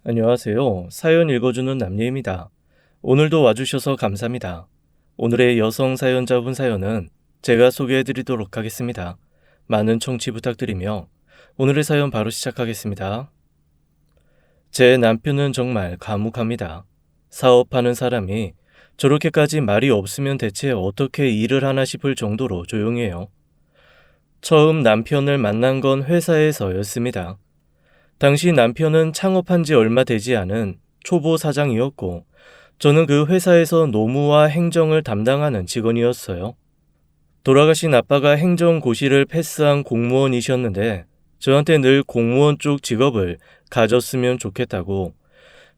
안녕하세요. 사연 읽어주는 남예입니다. 오늘도 와주셔서 감사합니다. 오늘의 여성 사연자분 사연은 제가 소개해드리도록 하겠습니다. 많은 청취 부탁드리며 오늘의 사연 바로 시작하겠습니다. 제 남편은 정말 과묵합니다. 사업하는 사람이 저렇게까지 말이 없으면 대체 어떻게 일을 하나 싶을 정도로 조용해요. 처음 남편을 만난 건 회사에서였습니다. 당시 남편은 창업한 지 얼마 되지 않은 초보 사장이었고, 저는 그 회사에서 노무와 행정을 담당하는 직원이었어요. 돌아가신 아빠가 행정고시를 패스한 공무원이셨는데, 저한테 늘 공무원 쪽 직업을 가졌으면 좋겠다고,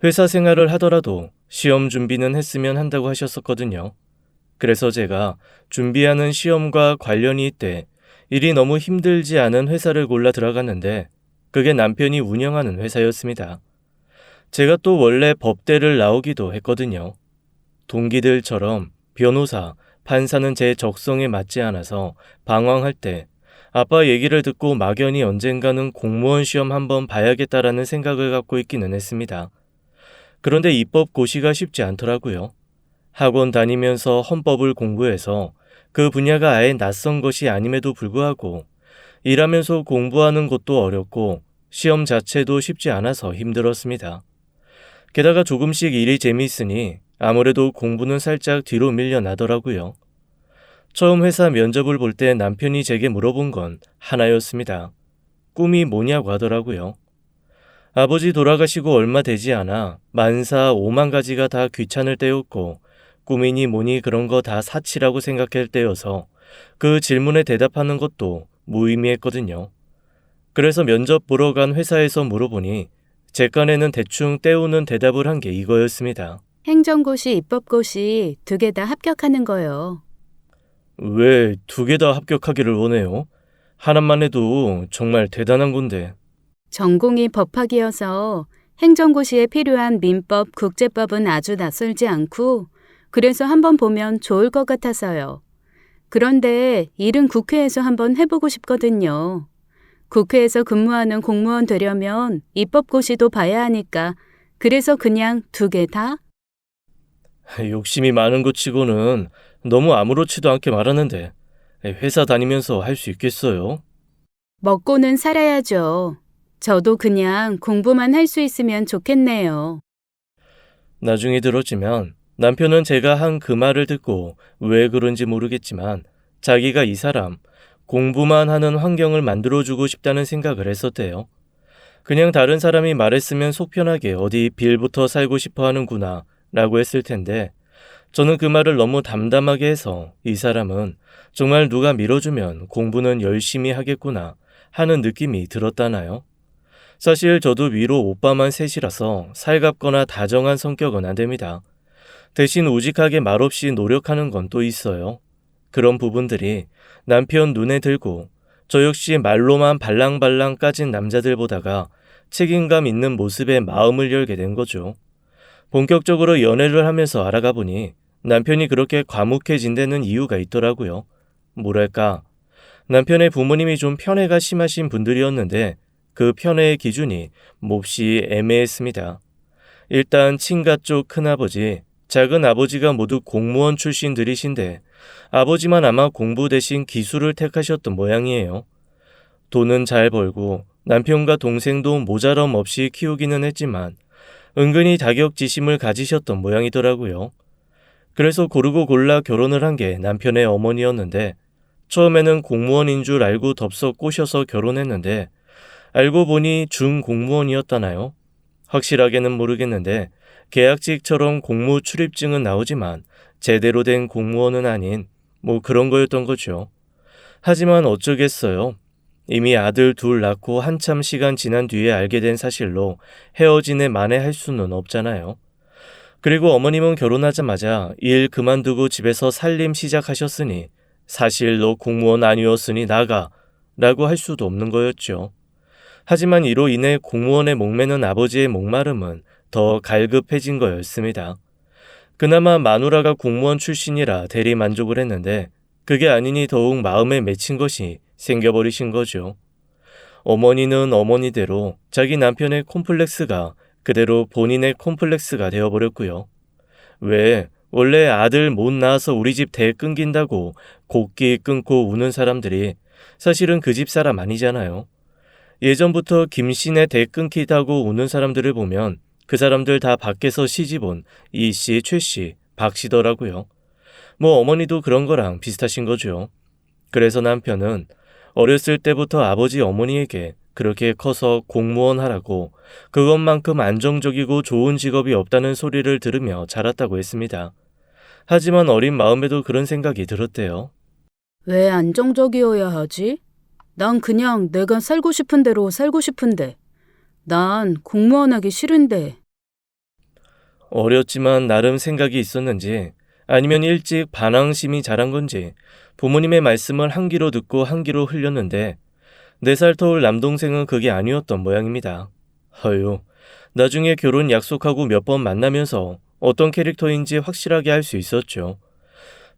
회사 생활을 하더라도 시험 준비는 했으면 한다고 하셨었거든요. 그래서 제가 준비하는 시험과 관련이 있대 일이 너무 힘들지 않은 회사를 골라 들어갔는데, 그게 남편이 운영하는 회사였습니다. 제가 또 원래 법대를 나오기도 했거든요. 동기들처럼 변호사, 판사는 제 적성에 맞지 않아서 방황할 때 아빠 얘기를 듣고 막연히 언젠가는 공무원 시험 한번 봐야겠다라는 생각을 갖고 있기는 했습니다. 그런데 입법 고시가 쉽지 않더라고요. 학원 다니면서 헌법을 공부해서 그 분야가 아예 낯선 것이 아님에도 불구하고 일하면서 공부하는 것도 어렵고 시험 자체도 쉽지 않아서 힘들었습니다. 게다가 조금씩 일이 재미있으니 아무래도 공부는 살짝 뒤로 밀려나더라고요. 처음 회사 면접을 볼 때 남편이 제게 물어본 건 하나였습니다. 꿈이 뭐냐고 하더라고요. 아버지 돌아가시고 얼마 되지 않아 만사 5만 가지가 다 귀찮을 때였고, 꿈이니 뭐니 그런 거 다 사치라고 생각할 때여서 그 질문에 대답하는 것도 무의미했거든요. 그래서 면접 보러 간 회사에서 물어보니 제 깐에는 대충 때우는 대답을 한 게 이거였습니다. 행정고시, 입법고시 두 개 다 합격하는 거요. 왜 두 개 다 합격하기를 원해요? 하나만 해도 정말 대단한 건데. 전공이 법학이어서 행정고시에 필요한 민법, 국제법은 아주 낯설지 않고 그래서 한번 보면 좋을 것 같아서요. 그런데 일은 국회에서 한번 해보고 싶거든요. 국회에서 근무하는 공무원 되려면 입법고시도 봐야 하니까 그래서 그냥 두 개 다? 욕심이 많은 것 치고는 너무 아무렇지도 않게 말하는데 회사 다니면서 할 수 있겠어요? 먹고는 살아야죠. 저도 그냥 공부만 할 수 있으면 좋겠네요. 나중에 들었지만 남편은 제가 한 그 말을 듣고 왜 그런지 모르겠지만 자기가 이 사람 공부만 하는 환경을 만들어주고 싶다는 생각을 했었대요. 그냥 다른 사람이 말했으면 속 편하게 어디 빌부터 살고 싶어 하는구나 라고 했을 텐데, 저는 그 말을 너무 담담하게 해서 이 사람은 정말 누가 밀어주면 공부는 열심히 하겠구나 하는 느낌이 들었다나요? 사실 저도 위로 오빠만 셋이라서 살갑거나 다정한 성격은 안 됩니다. 대신 우직하게 말없이 노력하는 건 또 있어요. 그런 부분들이 남편 눈에 들고 저 역시 말로만 발랑발랑 까진 남자들보다가 책임감 있는 모습에 마음을 열게 된 거죠. 본격적으로 연애를 하면서 알아가 보니 남편이 그렇게 과묵해진 데는 이유가 있더라고요. 뭐랄까, 남편의 부모님이 좀 편애가 심하신 분들이었는데 그 편애의 기준이 몹시 애매했습니다. 일단 친가 쪽 큰아버지, 작은 아버지가 모두 공무원 출신들이신데 아버지만 아마 공부 대신 기술을 택하셨던 모양이에요. 돈은 잘 벌고 남편과 동생도 모자람 없이 키우기는 했지만 은근히 자격지심을 가지셨던 모양이더라고요. 그래서 고르고 골라 결혼을 한 게 남편의 어머니였는데, 처음에는 공무원인 줄 알고 덥석 꼬셔서 결혼했는데 알고 보니 준공무원이었다나요? 확실하게는 모르겠는데 계약직처럼 공무 출입증은 나오지만 제대로 된 공무원은 아닌 뭐 그런 거였던 거죠. 하지만 어쩌겠어요. 이미 아들 둘 낳고 한참 시간 지난 뒤에 알게 된 사실로 헤어지네 만회할 수는 없잖아요. 그리고 어머님은 결혼하자마자 일 그만두고 집에서 살림 시작하셨으니 사실 너 공무원 아니었으니 나가 라고 할 수도 없는 거였죠. 하지만 이로 인해 공무원에 목매는 아버지의 목마름은 더 갈급해진 거였습니다. 그나마 마누라가 공무원 출신이라 대리 만족을 했는데 그게 아니니 더욱 마음에 맺힌 것이 생겨버리신 거죠. 어머니는 어머니대로 자기 남편의 콤플렉스가 그대로 본인의 콤플렉스가 되어버렸고요. 왜 원래 아들 못 낳아서 우리 집 대 끊긴다고 곡기 끊고 우는 사람들이 사실은 그 집 사람 아니잖아요. 예전부터 김씨네 대 끊기다고 우는 사람들을 보면 그 사람들 다 밖에서 시집온 이씨, 최씨, 박씨더라고요. 뭐 어머니도 그런 거랑 비슷하신 거죠. 그래서 남편은 어렸을 때부터 아버지 어머니에게 그렇게 커서 공무원 하라고 그것만큼 안정적이고 좋은 직업이 없다는 소리를 들으며 자랐다고 했습니다. 하지만 어린 마음에도 그런 생각이 들었대요. 왜 안정적이어야 하지? 난 그냥 내가 살고 싶은 대로 살고 싶은데. 난 공무원 하기 싫은데. 어렸지만 나름 생각이 있었는지 아니면 일찍 반항심이 자란 건지 부모님의 말씀을 한 귀로 듣고 한 귀로 흘렸는데 4살 터울 남동생은 그게 아니었던 모양입니다. 허유, 나중에 결혼 약속하고 몇 번 만나면서 어떤 캐릭터인지 확실하게 알 수 있었죠.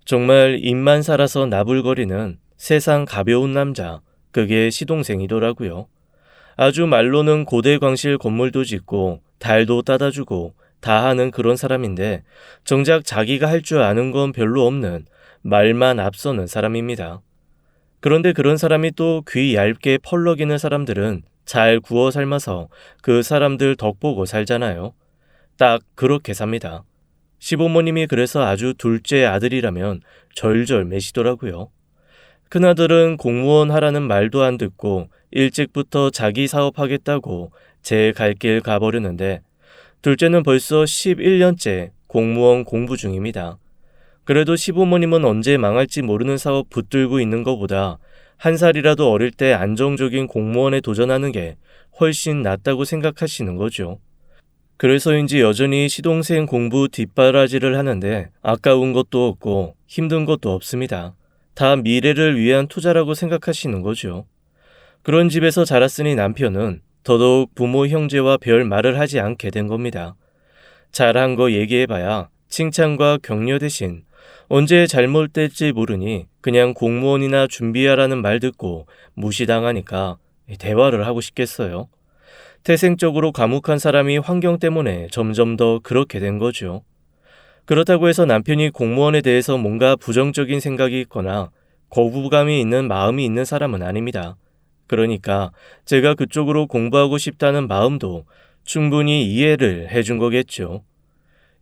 정말 입만 살아서 나불거리는 세상 가벼운 남자, 그게 시동생이더라고요. 아주 말로는 고대광실 건물도 짓고 달도 따다주고 다 하는 그런 사람인데 정작 자기가 할 줄 아는 건 별로 없는 말만 앞서는 사람입니다. 그런데 그런 사람이 또 귀 얇게 펄럭이는 사람들은 잘 구워 삶아서 그 사람들 덕보고 살잖아요. 딱 그렇게 삽니다. 시부모님이 그래서 아주 둘째 아들이라면 절절 매시더라고요. 큰아들은 공무원 하라는 말도 안 듣고 일찍부터 자기 사업하겠다고 제 갈 길 가버렸는데 둘째는 벌써 11년째 공무원 공부 중입니다. 그래도 시부모님은 언제 망할지 모르는 사업 붙들고 있는 것보다 1살이라도 어릴 때 안정적인 공무원에 도전하는 게 훨씬 낫다고 생각하시는 거죠. 그래서인지 여전히 시동생 공부 뒷바라지를 하는데 아까운 것도 없고 힘든 것도 없습니다. 다 미래를 위한 투자라고 생각하시는 거죠. 그런 집에서 자랐으니 남편은 더더욱 부모 형제와 별 말을 하지 않게 된 겁니다. 잘한 거 얘기해봐야 칭찬과 격려 대신 언제 잘못될지 모르니 그냥 공무원이나 준비하라는 말 듣고 무시당하니까 대화를 하고 싶겠어요. 태생적으로 과묵한 사람이 환경 때문에 점점 더 그렇게 된 거죠. 그렇다고 해서 남편이 공무원에 대해서 뭔가 부정적인 생각이 있거나 거부감이 있는 마음이 있는 사람은 아닙니다. 그러니까 제가 그쪽으로 공부하고 싶다는 마음도 충분히 이해를 해준 거겠죠.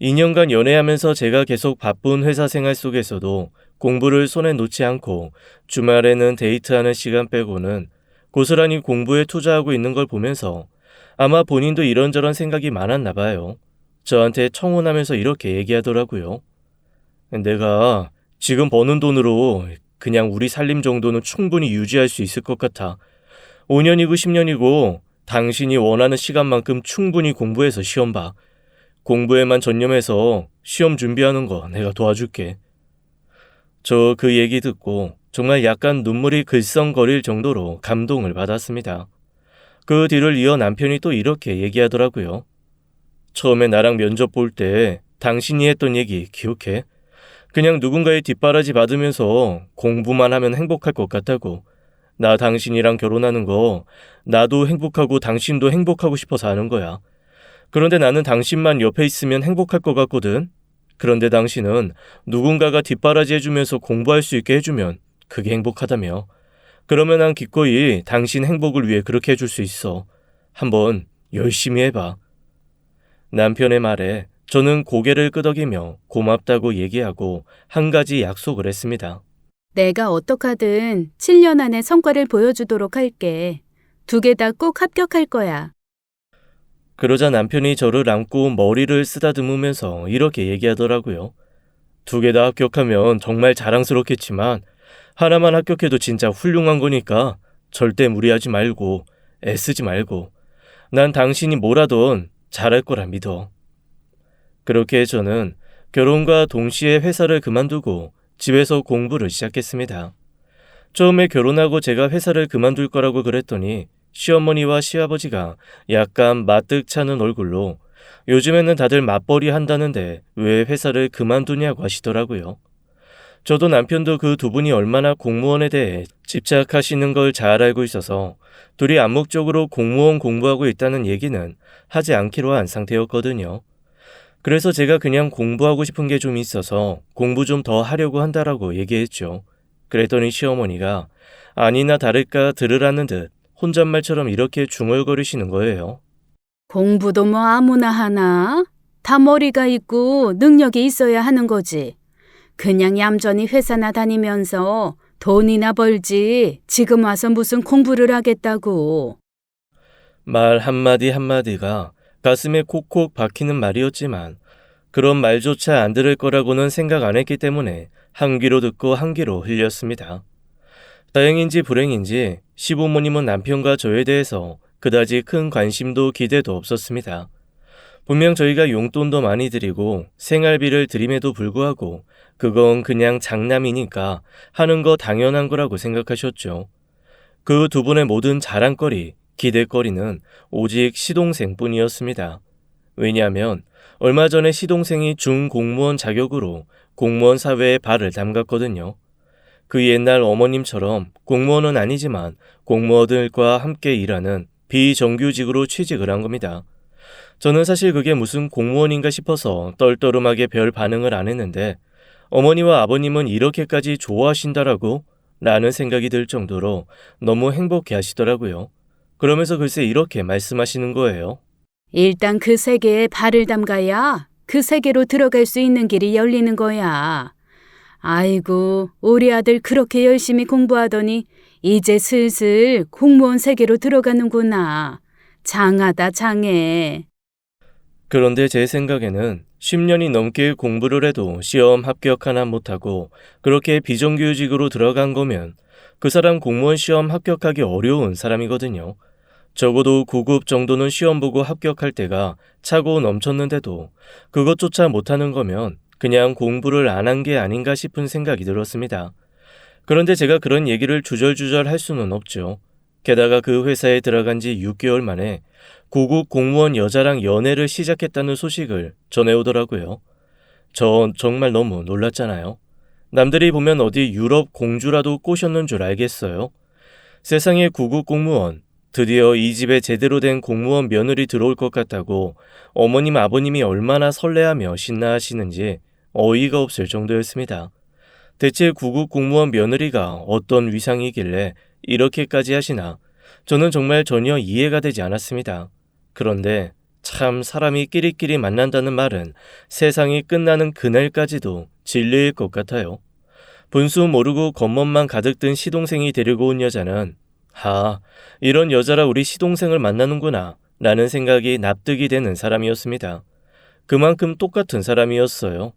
2년간 연애하면서 제가 계속 바쁜 회사 생활 속에서도 공부를 손에 놓지 않고 주말에는 데이트하는 시간 빼고는 고스란히 공부에 투자하고 있는 걸 보면서 아마 본인도 이런저런 생각이 많았나 봐요. 저한테 청혼하면서 이렇게 얘기하더라고요. 내가 지금 버는 돈으로 그냥 우리 살림 정도는 충분히 유지할 수 있을 것 같아. 5년이고 10년이고 당신이 원하는 시간만큼 충분히 공부해서 시험 봐. 공부에만 전념해서 시험 준비하는 거 내가 도와줄게. 저 그 얘기 듣고 정말 약간 눈물이 글썽거릴 정도로 감동을 받았습니다. 그 뒤를 이어 남편이 또 이렇게 얘기하더라고요. 처음에 나랑 면접 볼 때 당신이 했던 얘기 기억해? 그냥 누군가의 뒷바라지 받으면서 공부만 하면 행복할 것 같다고. 나 당신이랑 결혼하는 거 나도 행복하고 당신도 행복하고 싶어서 하는 거야. 그런데 나는 당신만 옆에 있으면 행복할 것 같거든. 그런데 당신은 누군가가 뒷바라지 해주면서 공부할 수 있게 해주면 그게 행복하다며. 그러면 난 기꺼이 당신 행복을 위해 그렇게 해줄 수 있어. 한번 열심히 해봐. 남편의 말에 저는 고개를 끄덕이며 고맙다고 얘기하고 한 가지 약속을 했습니다. 내가 어떡하든 7년 안에 성과를 보여주도록 할게. 2개 다 꼭 합격할 거야. 그러자 남편이 저를 안고 머리를 쓰다듬으면서 이렇게 얘기하더라고요. 2개 다 합격하면 정말 자랑스럽겠지만 하나만 합격해도 진짜 훌륭한 거니까 절대 무리하지 말고 애쓰지 말고 난 당신이 뭘 하든 잘할 거라 믿어. 그렇게 저는 결혼과 동시에 회사를 그만두고 집에서 공부를 시작했습니다. 처음에 결혼하고 제가 회사를 그만둘 거라고 그랬더니 시어머니와 시아버지가 약간 마뜩찮은 얼굴로 요즘에는 다들 맞벌이 한다는데 왜 회사를 그만두냐고 하시더라고요. 저도 남편도 그 두 분이 얼마나 공무원에 대해 집착하시는 걸 잘 알고 있어서 둘이 암묵적으로 공무원 공부하고 있다는 얘기는 하지 않기로 한 상태였거든요. 그래서 제가 그냥 공부하고 싶은 게 좀 있어서 공부 좀 더 하려고 한다라고 얘기했죠. 그랬더니 시어머니가 아니나 다를까 들으라는 듯 혼잣말처럼 이렇게 중얼거리시는 거예요. 공부도 뭐 아무나 하나? 다 머리가 있고 능력이 있어야 하는 거지. 그냥 얌전히 회사나 다니면서 돈이나 벌지. 지금 와서 무슨 공부를 하겠다고. 말 한마디 한마디가 가슴에 콕콕 박히는 말이었지만 그런 말조차 안 들을 거라고는 생각 안 했기 때문에 한 귀로 듣고 한 귀로 흘렸습니다. 다행인지 불행인지 시부모님은 남편과 저에 대해서 그다지 큰 관심도 기대도 없었습니다. 분명 저희가 용돈도 많이 드리고 생활비를 드림에도 불구하고 그건 그냥 장남이니까 하는 거 당연한 거라고 생각하셨죠. 그 두 분의 모든 자랑거리, 기대거리는 오직 시동생뿐이었습니다. 왜냐하면 얼마 전에 시동생이 중공무원 자격으로 공무원 사회에 발을 담갔거든요. 그 옛날 어머님처럼 공무원은 아니지만 공무원들과 함께 일하는 비정규직으로 취직을 한 겁니다. 저는 사실 그게 무슨 공무원인가 싶어서 떨떠름하게 별 반응을 안 했는데 어머니와 아버님은 이렇게까지 좋아하신다라고? 라는 생각이 들 정도로 너무 행복해 하시더라고요. 그러면서 글쎄 이렇게 말씀하시는 거예요. 일단 그 세계에 발을 담가야 그 세계로 들어갈 수 있는 길이 열리는 거야. 아이고, 우리 아들 그렇게 열심히 공부하더니 이제 슬슬 공무원 세계로 들어가는구나. 장하다, 장해. 그런데 제 생각에는 10년이 넘게 공부를 해도 시험 합격 하나 못하고 그렇게 비정규직으로 들어간 거면 그 사람 공무원 시험 합격하기 어려운 사람이거든요. 적어도 9급 정도는 시험 보고 합격할 때가 차고 넘쳤는데도 그것조차 못하는 거면 그냥 공부를 안 한 게 아닌가 싶은 생각이 들었습니다. 그런데 제가 그런 얘기를 주절주절 할 수는 없죠. 게다가 그 회사에 들어간 지 6개월 만에 9급 공무원 여자랑 연애를 시작했다는 소식을 전해오더라고요. 전 정말 너무 놀랐잖아요. 남들이 보면 어디 유럽 공주라도 꼬셨는 줄 알겠어요. 세상에 9급 공무원, 드디어 이 집에 제대로 된 공무원 며느리 들어올 것 같다고 어머님 아버님이 얼마나 설레하며 신나하시는지 어이가 없을 정도였습니다. 대체 9급 공무원 며느리가 어떤 위상이길래 이렇게까지 하시나 저는 정말 전혀 이해가 되지 않았습니다. 그런데 참 사람이 끼리끼리 만난다는 말은 세상이 끝나는 그날까지도 진리일 것 같아요. 분수 모르고 겉멋만 가득 든 시동생이 데리고 온 여자는 이런 여자라 우리 시동생을 만나는구나 라는 생각이 납득이 되는 사람이었습니다. 그만큼 똑같은 사람이었어요.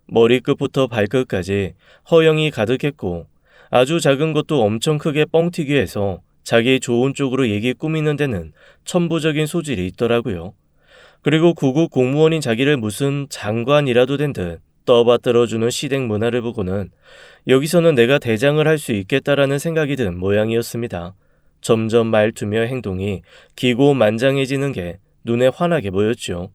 머리끝부터 발끝까지 허영이 가득했고 아주 작은 것도 엄청 크게 뻥튀기 해서 자기 좋은 쪽으로 얘기 꾸미는 데는 천부적인 소질이 있더라고요. 그리고 9급 공무원인 자기를 무슨 장관이라도 된 듯 떠받들어주는 시댁 문화를 보고는 여기서는 내가 대장을 할 수 있겠다라는 생각이 든 모양이었습니다. 점점 말투며 행동이 기고만장해지는 게 눈에 환하게 보였죠.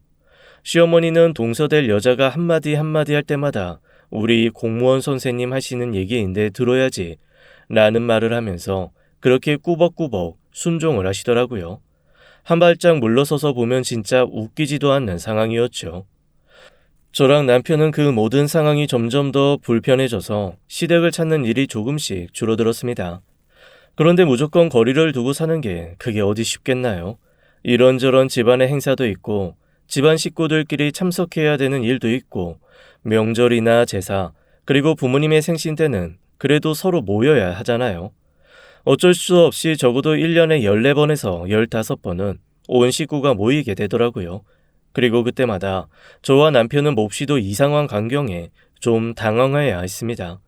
시어머니는 동서될 여자가 한마디 한마디 할 때마다 우리 공무원 선생님 하시는 얘기인데 들어야지 라는 말을 하면서 그렇게 꾸벅꾸벅 순종을 하시더라고요. 한 발짝 물러서서 보면 진짜 웃기지도 않는 상황이었죠. 저랑 남편은 그 모든 상황이 점점 더 불편해져서 시댁을 찾는 일이 조금씩 줄어들었습니다. 그런데 무조건 거리를 두고 사는 게 그게 어디 쉽겠나요? 이런저런 집안의 행사도 있고 집안 식구들끼리 참석해야 되는 일도 있고 명절이나 제사 그리고 부모님의 생신 때는 그래도 서로 모여야 하잖아요. 어쩔 수 없이 적어도 1년에 14번에서 15번은 온 식구가 모이게 되더라고요. 그리고 그때마다 저와 남편은 몹시도 이상한 광경에 좀 당황해야 했습니다.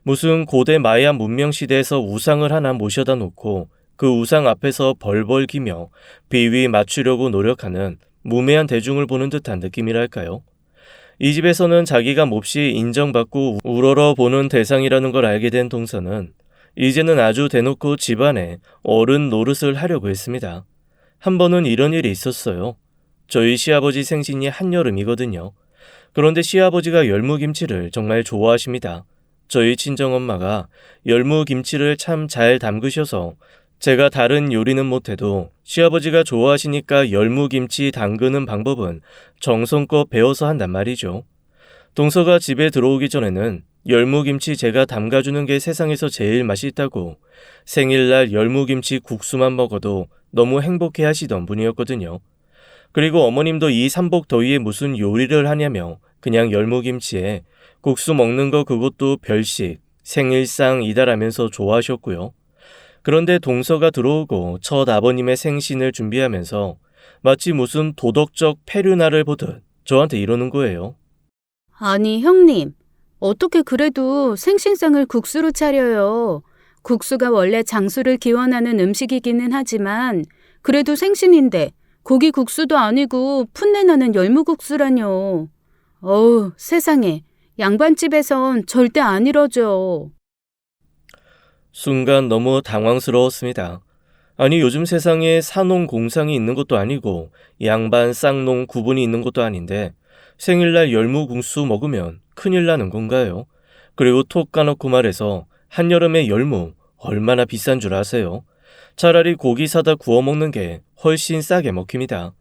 무슨 고대 마야 문명 시대에서 우상을 하나 모셔다 놓고 그 우상 앞에서 벌벌 기며 비위 맞추려고 노력하는 무매한 대중을 보는 듯한 느낌이랄까요? 이 집에서는 자기가 몹시 인정받고 우러러 보는 대상이라는 걸 알게 된 동서는 이제는 아주 대놓고 집안에 어른 노릇을 하려고 했습니다. 한 번은 이런 일이 있었어요. 저희 시아버지 생신이 한여름이거든요. 그런데 시아버지가 열무김치를 정말 좋아하십니다. 저희 친정엄마가 열무김치를 참 잘 담그셔서 제가 다른 요리는 못해도 시아버지가 좋아하시니까 열무김치 담그는 방법은 정성껏 배워서 한단 말이죠. 동서가 집에 들어오기 전에는 열무김치 제가 담가주는 게 세상에서 제일 맛있다고 생일날 열무김치 국수만 먹어도 너무 행복해 하시던 분이었거든요. 그리고 어머님도 이 삼복더위에 무슨 요리를 하냐며 그냥 열무김치에 국수 먹는 거 그것도 별식, 생일상이다라면서 좋아하셨고요. 그런데 동서가 들어오고 첫 아버님의 생신을 준비하면서 마치 무슨 도덕적 페르나를 보듯 저한테 이러는 거예요. 아니, 형님. 어떻게 그래도 생신상을 국수로 차려요. 국수가 원래 장수를 기원하는 음식이기는 하지만 그래도 생신인데 고기 국수도 아니고 풋내나는 열무국수라뇨. 어우, 세상에. 양반집에선 절대 안 이러죠. 순간 너무 당황스러웠습니다. 아니 요즘 세상에 사농 공상이 있는 것도 아니고 양반 쌍농 구분이 있는 것도 아닌데 생일날 열무국수 먹으면 큰일 나는 건가요? 그리고 톡 까놓고 말해서 한여름에 열무 얼마나 비싼 줄 아세요? 차라리 고기 사다 구워 먹는 게 훨씬 싸게 먹힙니다.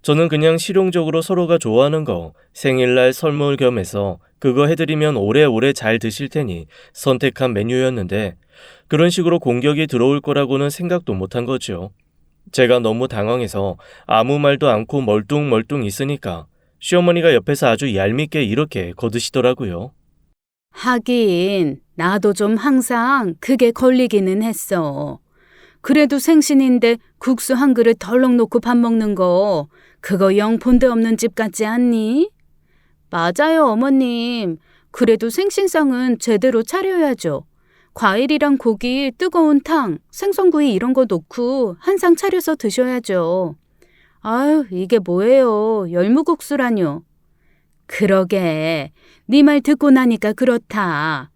저는 그냥 실용적으로 서로가 좋아하는 거 생일날 선물 겸해서 그거 해드리면 오래오래 잘 드실 테니 선택한 메뉴였는데 그런 식으로 공격이 들어올 거라고는 생각도 못한 거죠. 제가 너무 당황해서 아무 말도 않고 멀뚱멀뚱 있으니까 시어머니가 옆에서 아주 얄밉게 이렇게 거드시더라고요. 하긴, 나도 좀 항상 그게 걸리기는 했어. 그래도 생신인데 국수 한 그릇 덜렁 놓고 밥 먹는 거, 그거 영 본데 없는 집 같지 않니? 맞아요, 어머님. 그래도 생신상은 제대로 차려야죠. 과일이랑 고기, 뜨거운 탕, 생선구이 이런 거 놓고 한 상 차려서 드셔야죠. 아유, 이게 뭐예요. 열무국수라뇨. 그러게, 네 말 듣고 나니까 그렇다.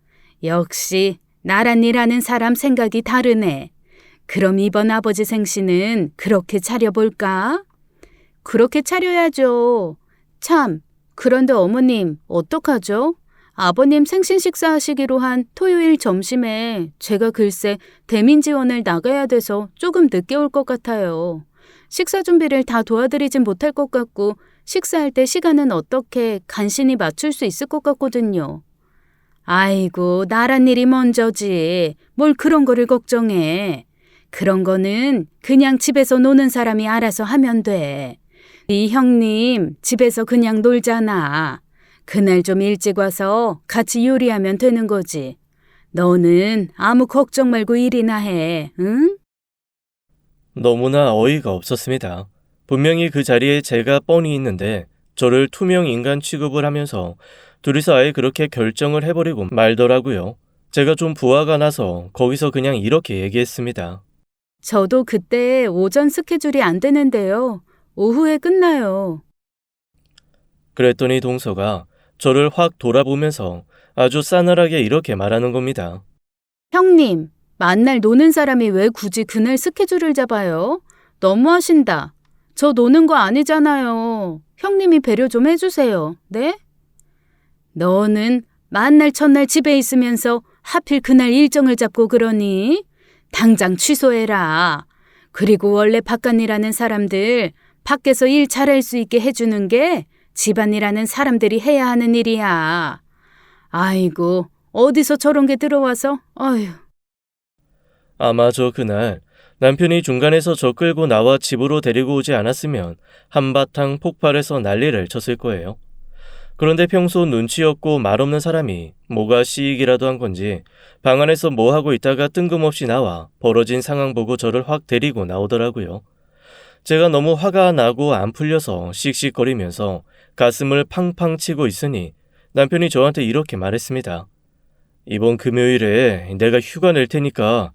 역시 나란 일하는 사람 생각이 다르네. 그럼 이번 아버지 생신은 그렇게 차려볼까? 그렇게 차려야죠. 참, 그런데 어머님, 어떡하죠? 아버님 생신 식사하시기로 한 토요일 점심에 제가 글쎄 대민 지원을 나가야 돼서 조금 늦게 올 것 같아요. 식사 준비를 다 도와드리진 못할 것 같고 식사할 때 시간은 어떻게 간신히 맞출 수 있을 것 같거든요. 아이고, 나란 일이 먼저지. 뭘 그런 거를 걱정해. 그런 거는 그냥 집에서 노는 사람이 알아서 하면 돼. 네 형님 집에서 그냥 놀잖아. 그날 좀 일찍 와서 같이 요리하면 되는 거지. 너는 아무 걱정 말고 일이나 해, 응? 너무나 어이가 없었습니다. 분명히 그 자리에 제가 뻔히 있는데 저를 투명 인간 취급을 하면서 둘이서 아예 그렇게 결정을 해버리고 말더라고요. 제가 좀 부화가 나서 거기서 그냥 이렇게 얘기했습니다. 저도 그때 오전 스케줄이 안 되는데요. 오후에 끝나요. 그랬더니 동서가 저를 확 돌아보면서 아주 싸늘하게 이렇게 말하는 겁니다. 형님, 만날 노는 사람이 왜 굳이 그날 스케줄을 잡아요? 너무하신다. 저 노는 거 아니잖아요. 형님이 배려 좀 해주세요. 네? 너는 만날 첫날 집에 있으면서 하필 그날 일정을 잡고 그러니? 당장 취소해라. 그리고 원래 바깥일하는 사람들 밖에서 일 잘할 수 있게 해주는 게 집안일하는 사람들이 해야 하는 일이야. 아이고, 어디서 저런 게 들어와서? 어휴. 아마 저 그날 남편이 중간에서 저 끌고 나와 집으로 데리고 오지 않았으면 한바탕 폭발해서 난리를 쳤을 거예요. 그런데 평소 눈치 없고 말없는 사람이 뭐가 시익이라도 한 건지 방 안에서 뭐 하고 있다가 뜬금없이 나와 벌어진 상황 보고 저를 확 데리고 나오더라고요. 제가 너무 화가 나고 안 풀려서 씩씩거리면서 가슴을 팡팡 치고 있으니 남편이 저한테 이렇게 말했습니다. 이번 금요일에 내가 휴가 낼 테니까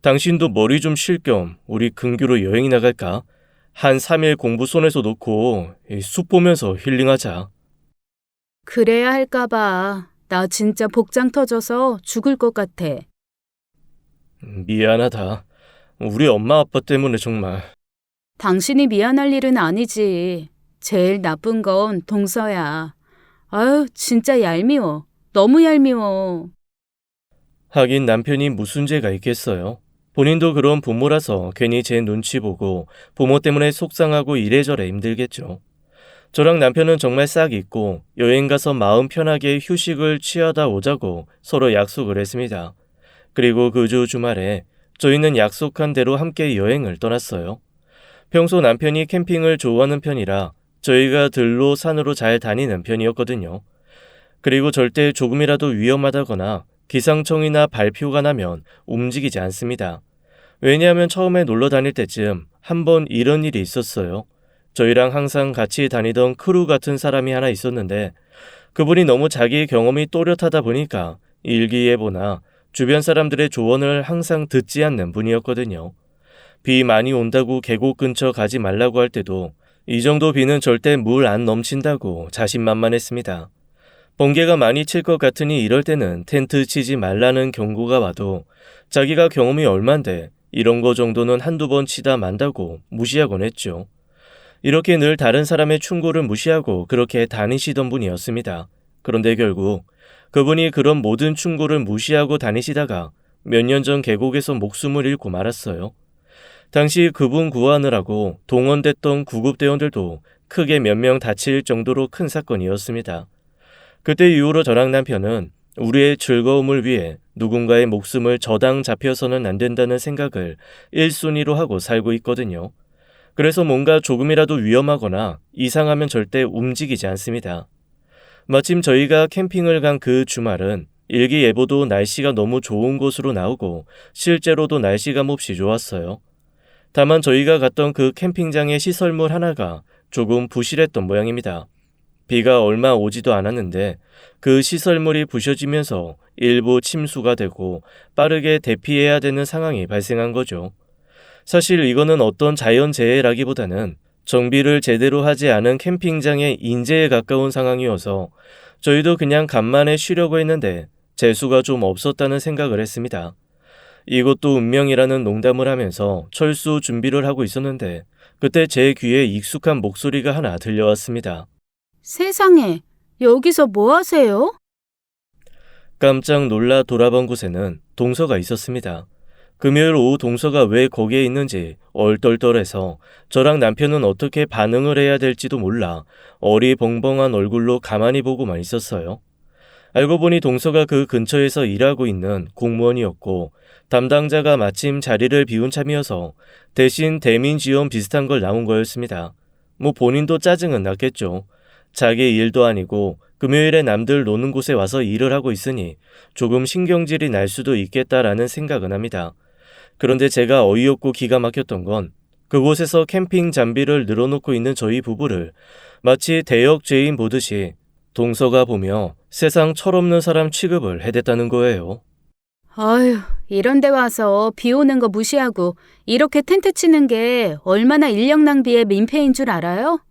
당신도 머리 좀 쉴 겸 우리 근교로 여행 나갈까? 한 3일 공부 손에서 놓고 숲 보면서 힐링하자. 그래야 할까 봐. 나 진짜 복장 터져서 죽을 것 같아. 미안하다. 우리 엄마 아빠 때문에 정말. 당신이 미안할 일은 아니지. 제일 나쁜 건 동서야. 아유, 진짜 얄미워. 너무 얄미워. 하긴 남편이 무슨 죄가 있겠어요. 본인도 그런 부모라서 괜히 제 눈치 보고 부모 때문에 속상하고 이래저래 힘들겠죠. 저랑 남편은 정말 싹 잊고 여행 가서 마음 편하게 휴식을 취하다 오자고 서로 약속을 했습니다. 그리고 그 주 주말에 저희는 약속한 대로 함께 여행을 떠났어요. 평소 남편이 캠핑을 좋아하는 편이라 저희가 들로 산으로 잘 다니는 편이었거든요. 그리고 절대 조금이라도 위험하다거나 기상청이나 발표가 나면 움직이지 않습니다. 왜냐하면 처음에 놀러 다닐 때쯤 한번 이런 일이 있었어요. 저희랑 항상 같이 다니던 크루 같은 사람이 하나 있었는데 그분이 너무 자기 경험이 또렷하다 보니까 일기예보나 주변 사람들의 조언을 항상 듣지 않는 분이었거든요. 비 많이 온다고 계곡 근처 가지 말라고 할 때도 이 정도 비는 절대 물 안 넘친다고 자신만만했습니다. 번개가 많이 칠 것 같으니 이럴 때는 텐트 치지 말라는 경고가 와도 자기가 경험이 얼만데 이런 거 정도는 한두 번 치다 만다고 무시하곤 했죠. 이렇게 늘 다른 사람의 충고를 무시하고 그렇게 다니시던 분이었습니다. 그런데 결국 그분이 그런 모든 충고를 무시하고 다니시다가 몇 년 전 계곡에서 목숨을 잃고 말았어요. 당시 그분 구하느라고 동원됐던 구급대원들도 크게 몇 명 다칠 정도로 큰 사건이었습니다. 그때 이후로 저랑 남편은 우리의 즐거움을 위해 누군가의 목숨을 저당 잡혀서는 안 된다는 생각을 1순위로 하고 살고 있거든요. 그래서 뭔가 조금이라도 위험하거나 이상하면 절대 움직이지 않습니다. 마침 저희가 캠핑을 간 그 주말은 일기예보도 날씨가 너무 좋은 곳으로 나오고 실제로도 날씨가 몹시 좋았어요. 다만 저희가 갔던 그 캠핑장의 시설물 하나가 조금 부실했던 모양입니다. 비가 얼마 오지도 않았는데 그 시설물이 부셔지면서 일부 침수가 되고 빠르게 대피해야 되는 상황이 발생한 거죠. 사실 이거는 어떤 자연재해라기보다는 정비를 제대로 하지 않은 캠핑장의 인재에 가까운 상황이어서 저희도 그냥 간만에 쉬려고 했는데 재수가 좀 없었다는 생각을 했습니다. 이것도 운명이라는 농담을 하면서 철수 준비를 하고 있었는데 그때 제 귀에 익숙한 목소리가 하나 들려왔습니다. 세상에, 여기서 뭐 하세요? 깜짝 놀라 돌아본 곳에는 동서가 있었습니다. 금요일 오후 동서가 왜 거기에 있는지 얼떨떨해서 저랑 남편은 어떻게 반응을 해야 될지도 몰라 어리벙벙한 얼굴로 가만히 보고만 있었어요. 알고 보니 동서가 그 근처에서 일하고 있는 공무원이었고 담당자가 마침 자리를 비운 참이어서 대신 대민 지원 비슷한 걸 나온 거였습니다. 뭐 본인도 짜증은 났겠죠. 자기 일도 아니고 금요일에 남들 노는 곳에 와서 일을 하고 있으니 조금 신경질이 날 수도 있겠다라는 생각은 합니다. 그런데 제가 어이없고 기가 막혔던 건 그곳에서 캠핑 장비를 늘어놓고 있는 저희 부부를 마치 대역 죄인 보듯이 동서가 보며 세상 철없는 사람 취급을 해댔다는 거예요. 아휴, 이런 데 와서 비 오는 거 무시하고 이렇게 텐트 치는 게 얼마나 인력 낭비의 민폐인 줄 알아요?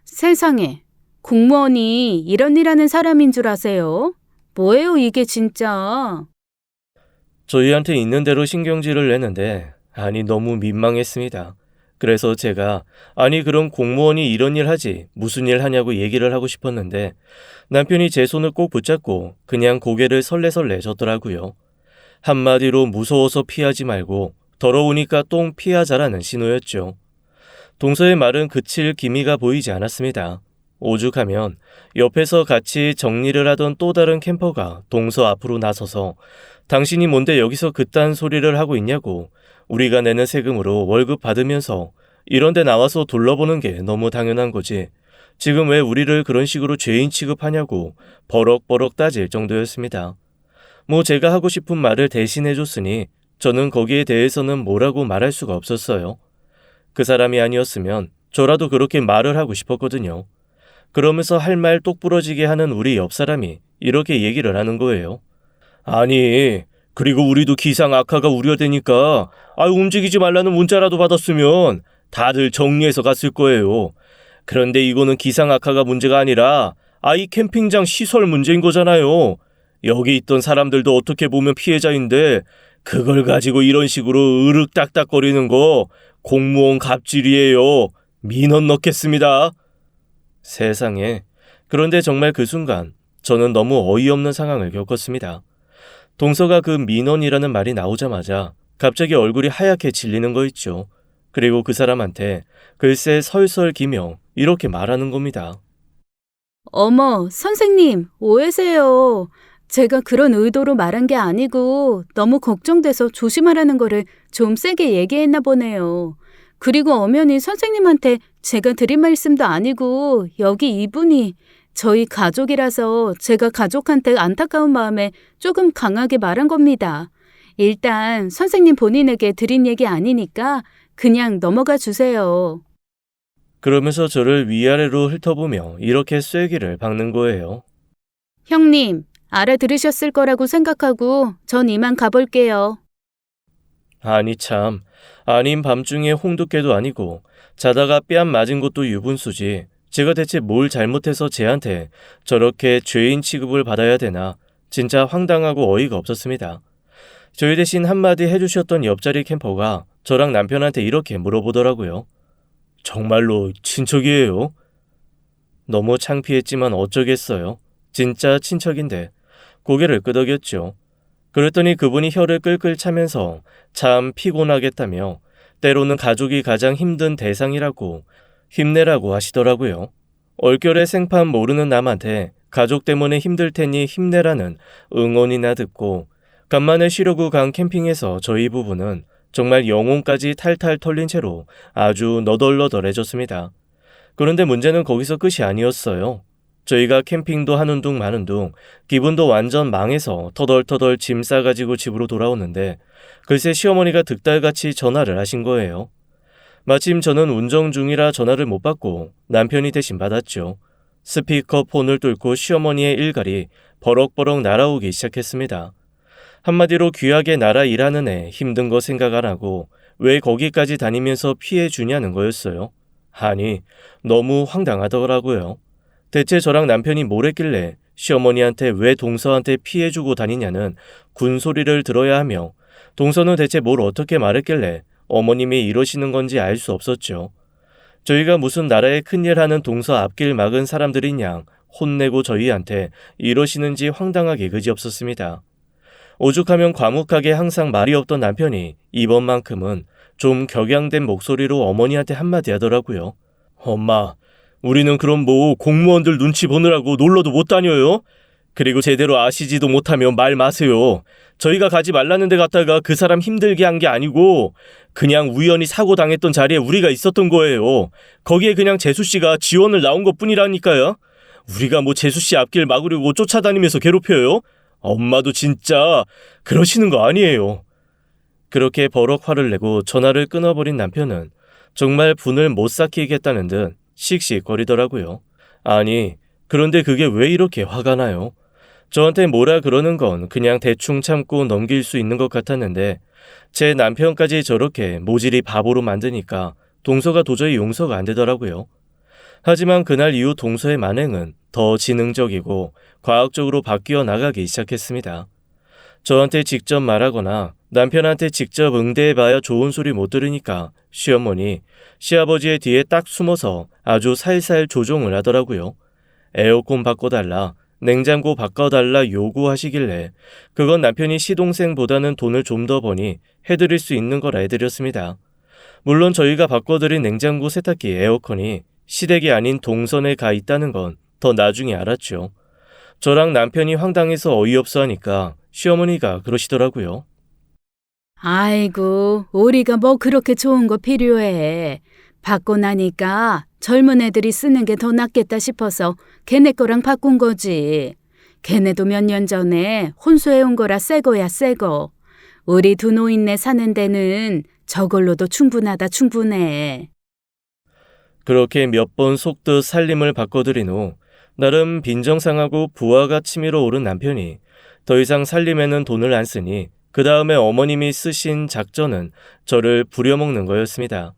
세상에, 공무원이 이런 일 하는 사람인 줄 아세요? 뭐예요, 이게 진짜? 저희한테 있는 대로 신경질을 내는데 너무 민망했습니다. 그래서 제가 그럼 공무원이 이런 일 하지 무슨 일 하냐고 얘기를 하고 싶었는데 남편이 제 손을 꼭 붙잡고 그냥 고개를 설레설레 젓더라고요. 한마디로 무서워서 피하지 말고 더러우니까 똥 피하자라는 신호였죠. 동서의 말은 그칠 기미가 보이지 않았습니다. 오죽하면 옆에서 같이 정리를 하던 또 다른 캠퍼가 동서 앞으로 나서서 당신이 뭔데 여기서 그딴 소리를 하고 있냐고 우리가 내는 세금으로 월급 받으면서 이런 데 나와서 둘러보는 게 너무 당연한 거지. 지금 왜 우리를 그런 식으로 죄인 취급하냐고 버럭버럭 따질 정도였습니다. 뭐 제가 하고 싶은 말을 대신해줬으니 저는 거기에 대해서는 뭐라고 말할 수가 없었어요. 그 사람이 아니었으면 저라도 그렇게 말을 하고 싶었거든요. 그러면서 할 말 똑부러지게 하는 우리 옆 사람이 이렇게 얘기를 하는 거예요. 그리고 우리도 기상 악화가 우려되니까 움직이지 말라는 문자라도 받았으면 다들 정리해서 갔을 거예요. 그런데 이거는 기상 악화가 문제가 아니라 이 캠핑장 시설 문제인 거잖아요. 여기 있던 사람들도 어떻게 보면 피해자인데 그걸 가지고 이런 식으로 으륵딱딱거리는 거 공무원 갑질이에요. 민원 넣겠습니다. 세상에. 그런데 정말 그 순간 저는 너무 어이없는 상황을 겪었습니다. 동서가 그 민원이라는 말이 나오자마자 갑자기 얼굴이 하얗게 질리는 거 있죠. 그리고 그 사람한테 글쎄 설설 기며 이렇게 말하는 겁니다. 어머, 선생님, 오해세요. 제가 그런 의도로 말한 게 아니고 너무 걱정돼서 조심하라는 거를 좀 세게 얘기했나 보네요. 그리고 엄연히 선생님한테 제가 드린 말씀도 아니고 여기 이분이 저희 가족이라서 제가 가족한테 안타까운 마음에 조금 강하게 말한 겁니다. 일단 선생님 본인에게 드린 얘기 아니니까 그냥 넘어가 주세요. 그러면서 저를 위아래로 훑어보며 이렇게 쐐기를 박는 거예요. 형님, 알아들으셨을 거라고 생각하고 전 이만 가볼게요. 아니 참, 아닌 밤중에 홍두깨도 아니고 자다가 뺨 맞은 것도 유분수지. 제가 대체 뭘 잘못해서 쟤한테 저렇게 죄인 취급을 받아야 되나 진짜 황당하고 어이가 없었습니다. 저희 대신 한마디 해주셨던 옆자리 캠퍼가 저랑 남편한테 이렇게 물어보더라고요. 정말로 친척이에요? 너무 창피했지만 어쩌겠어요. 진짜 친척인데 고개를 끄덕였죠. 그랬더니 그분이 혀를 끌끌 차면서 참 피곤하겠다며 때로는 가족이 가장 힘든 대상이라고 힘내라고 하시더라고요. 얼결에 생판 모르는 남한테 가족 때문에 힘들 테니 힘내라는 응원이나 듣고 간만에 쉬려고 간 캠핑에서 저희 부부는 정말 영혼까지 탈탈 털린 채로 아주 너덜너덜해졌습니다. 그런데 문제는 거기서 끝이 아니었어요. 저희가 캠핑도 하는 둥 마는 둥 기분도 완전 망해서 터덜터덜 짐 싸가지고 집으로 돌아오는데 글쎄 시어머니가 득달같이 전화를 하신 거예요. 마침 저는 운전 중이라 전화를 못 받고 남편이 대신 받았죠. 스피커폰을 뚫고 시어머니의 일갈이 버럭버럭 날아오기 시작했습니다. 한마디로 귀하게 나라 일하는 애 힘든 거 생각 안 하고 왜 거기까지 다니면서 피해 주냐는 거였어요. 아니, 너무 황당하더라고요. 대체 저랑 남편이 뭘 했길래 시어머니한테 왜 동서한테 피해 주고 다니냐는 군소리를 들어야 하며 동서는 대체 뭘 어떻게 말했길래 어머님이 이러시는 건지 알 수 없었죠. 저희가 무슨 나라에 큰일 하는 동서 앞길 막은 사람들인 양 혼내고 저희한테 이러시는지 황당하게 그지없었습니다. 오죽하면 과묵하게 항상 말이 없던 남편이 이번만큼은 좀 격양된 목소리로 어머니한테 한마디 하더라고요. 엄마, 우리는 그럼 뭐 공무원들 눈치 보느라고 놀러도 못 다녀요? 그리고 제대로 아시지도 못하면 말 마세요. 저희가 가지 말라는 데 갔다가 그 사람 힘들게 한 게 아니고 그냥 우연히 사고 당했던 자리에 우리가 있었던 거예요. 거기에 그냥 재수씨가 지원을 나온 것뿐이라니까요. 우리가 뭐 재수씨 앞길 막으려고 쫓아다니면서 괴롭혀요? 엄마도 진짜 그러시는 거 아니에요. 그렇게 버럭 화를 내고 전화를 끊어버린 남편은 정말 분을 못 삭히겠다는 듯 씩씩거리더라고요. 아니, 그런데 그게 왜 이렇게 화가 나요? 저한테 뭐라 그러는 건 그냥 대충 참고 넘길 수 있는 것 같았는데 제 남편까지 저렇게 모질이 바보로 만드니까 동서가 도저히 용서가 안 되더라고요. 하지만 그날 이후 동서의 만행은 더 지능적이고 과학적으로 바뀌어 나가기 시작했습니다. 저한테 직접 말하거나 남편한테 직접 응대해봐야 좋은 소리 못 들으니까 시어머니, 시아버지의 뒤에 딱 숨어서 아주 살살 조종을 하더라고요. 에어컨 바꿔달라, 냉장고 바꿔달라 요구하시길래 그건 남편이 시동생보다는 돈을 좀 더 버니 해드릴 수 있는 거라 해드렸습니다. 물론 저희가 바꿔드린 냉장고 세탁기 에어컨이 시댁이 아닌 동선에 가 있다는 건 더 나중에 알았죠. 저랑 남편이 황당해서 어이없어 하니까 시어머니가 그러시더라고요. 아이고, 우리가 뭐 그렇게 좋은 거 필요해. 받고 나니까 젊은 애들이 쓰는 게 더 낫겠다 싶어서 걔네 거랑 바꾼 거지. 걔네도 몇 년 전에 혼수해온 거라 새 거야, 새 거. 우리 두 노인네 사는 데는 저걸로도 충분하다, 충분해. 그렇게 몇 번 속듯 살림을 바꿔드린 후 나름 빈정상하고 부하가 치밀어 오른 남편이 더 이상 살림에는 돈을 안 쓰니 그 다음에 어머님이 쓰신 작전은 저를 부려먹는 거였습니다.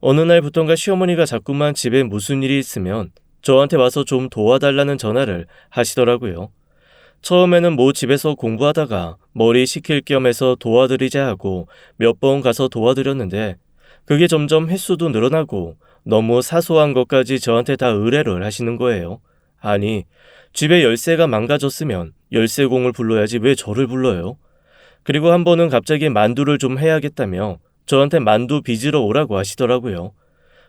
어느 날부턴가 시어머니가 자꾸만 집에 무슨 일이 있으면 저한테 와서 좀 도와달라는 전화를 하시더라고요. 처음에는 뭐 집에서 공부하다가 머리 식힐 겸 해서 도와드리자 하고 몇 번 가서 도와드렸는데 그게 점점 횟수도 늘어나고 너무 사소한 것까지 저한테 다 의뢰를 하시는 거예요. 아니, 집에 열쇠가 망가졌으면 열쇠공을 불러야지 왜 저를 불러요? 그리고 한 번은 갑자기 만두를 좀 해야겠다며 저한테 만두 빚으러 오라고 하시더라고요.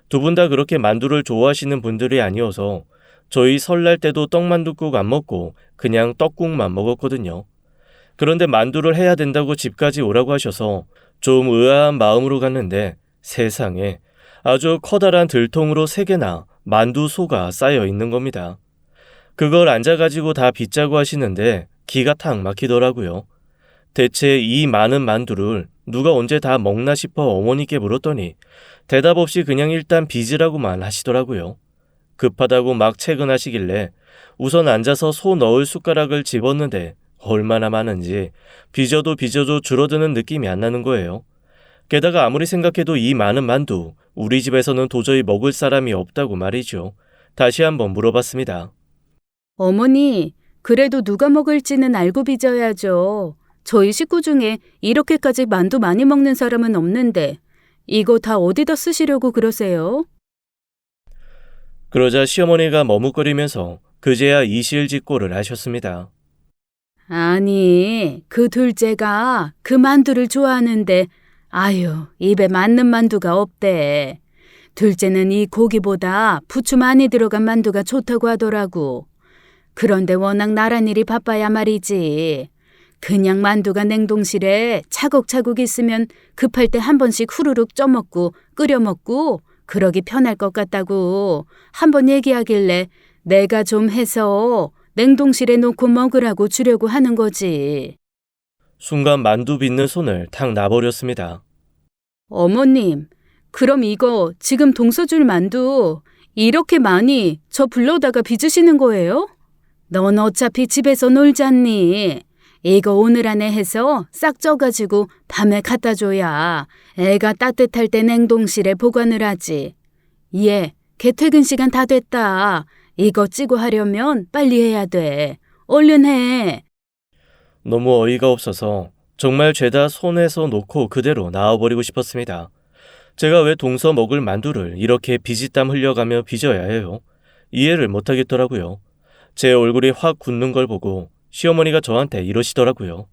두 분 다 그렇게 만두를 좋아하시는 분들이 아니어서 저희 설날 때도 떡만둣국 안 먹고 그냥 떡국만 먹었거든요. 그런데 만두를 해야 된다고 집까지 오라고 하셔서 좀 의아한 마음으로 갔는데 세상에 아주 커다란 들통으로 3개나 만두소가 쌓여 있는 겁니다. 그걸 앉아가지고 다 빚자고 하시는데 기가 탁 막히더라고요. 대체 이 많은 만두를 누가 언제 다 먹나 싶어 어머니께 물었더니 대답 없이 그냥 일단 빚으라고만 하시더라고요. 급하다고 막 퇴근하시길래 우선 앉아서 소 넣을 숟가락을 집었는데 얼마나 많은지 빚어도 줄어드는 느낌이 안 나는 거예요. 게다가 아무리 생각해도 이 많은 만두 우리 집에서는 도저히 먹을 사람이 없다고 말이죠. 다시 한번 물어봤습니다. 어머니, 그래도 누가 먹을지는 알고 빚어야죠. 저희 식구 중에 이렇게까지 만두 많이 먹는 사람은 없는데 이거 다 어디다 쓰시려고 그러세요? 그러자 시어머니가 머뭇거리면서 그제야 이실직고를 하셨습니다. 아니, 그 둘째가 그 만두를 좋아하는데 아유, 입에 맞는 만두가 없대. 둘째는 이 고기보다 부추 많이 들어간 만두가 좋다고 하더라고. 그런데 워낙 나란 일이 바빠야 말이지. 그냥 만두가 냉동실에 차곡차곡 있으면 급할 때 한 번씩 후루룩 쪄먹고 끓여 먹고 그러기 편할 것 같다고 한 번 얘기하길래 내가 좀 해서 냉동실에 놓고 먹으라고 주려고 하는 거지. 순간 만두 빚는 손을 탁 놔버렸습니다. 어머님, 그럼 이거 지금 동서줄 만두 이렇게 많이 저 불러다가 빚으시는 거예요? 넌 어차피 집에서 놀잖니. 이거 오늘 안에 해서 싹 쪄가지고 밤에 갖다 줘야 애가 따뜻할 때 냉동실에 보관을 하지. 얘, 걔 퇴근 시간 다 됐다. 이거 찌고 하려면 빨리 해야 돼. 얼른 해. 너무 어이가 없어서 정말 죄다 손에서 놓고 그대로 나와버리고 싶었습니다. 제가 왜 동서 먹을 만두를 이렇게 비지땀 흘려가며 빚어야 해요? 이해를 못하겠더라고요. 제 얼굴이 확 굳는 걸 보고 시어머니가 저한테 이러시더라고요.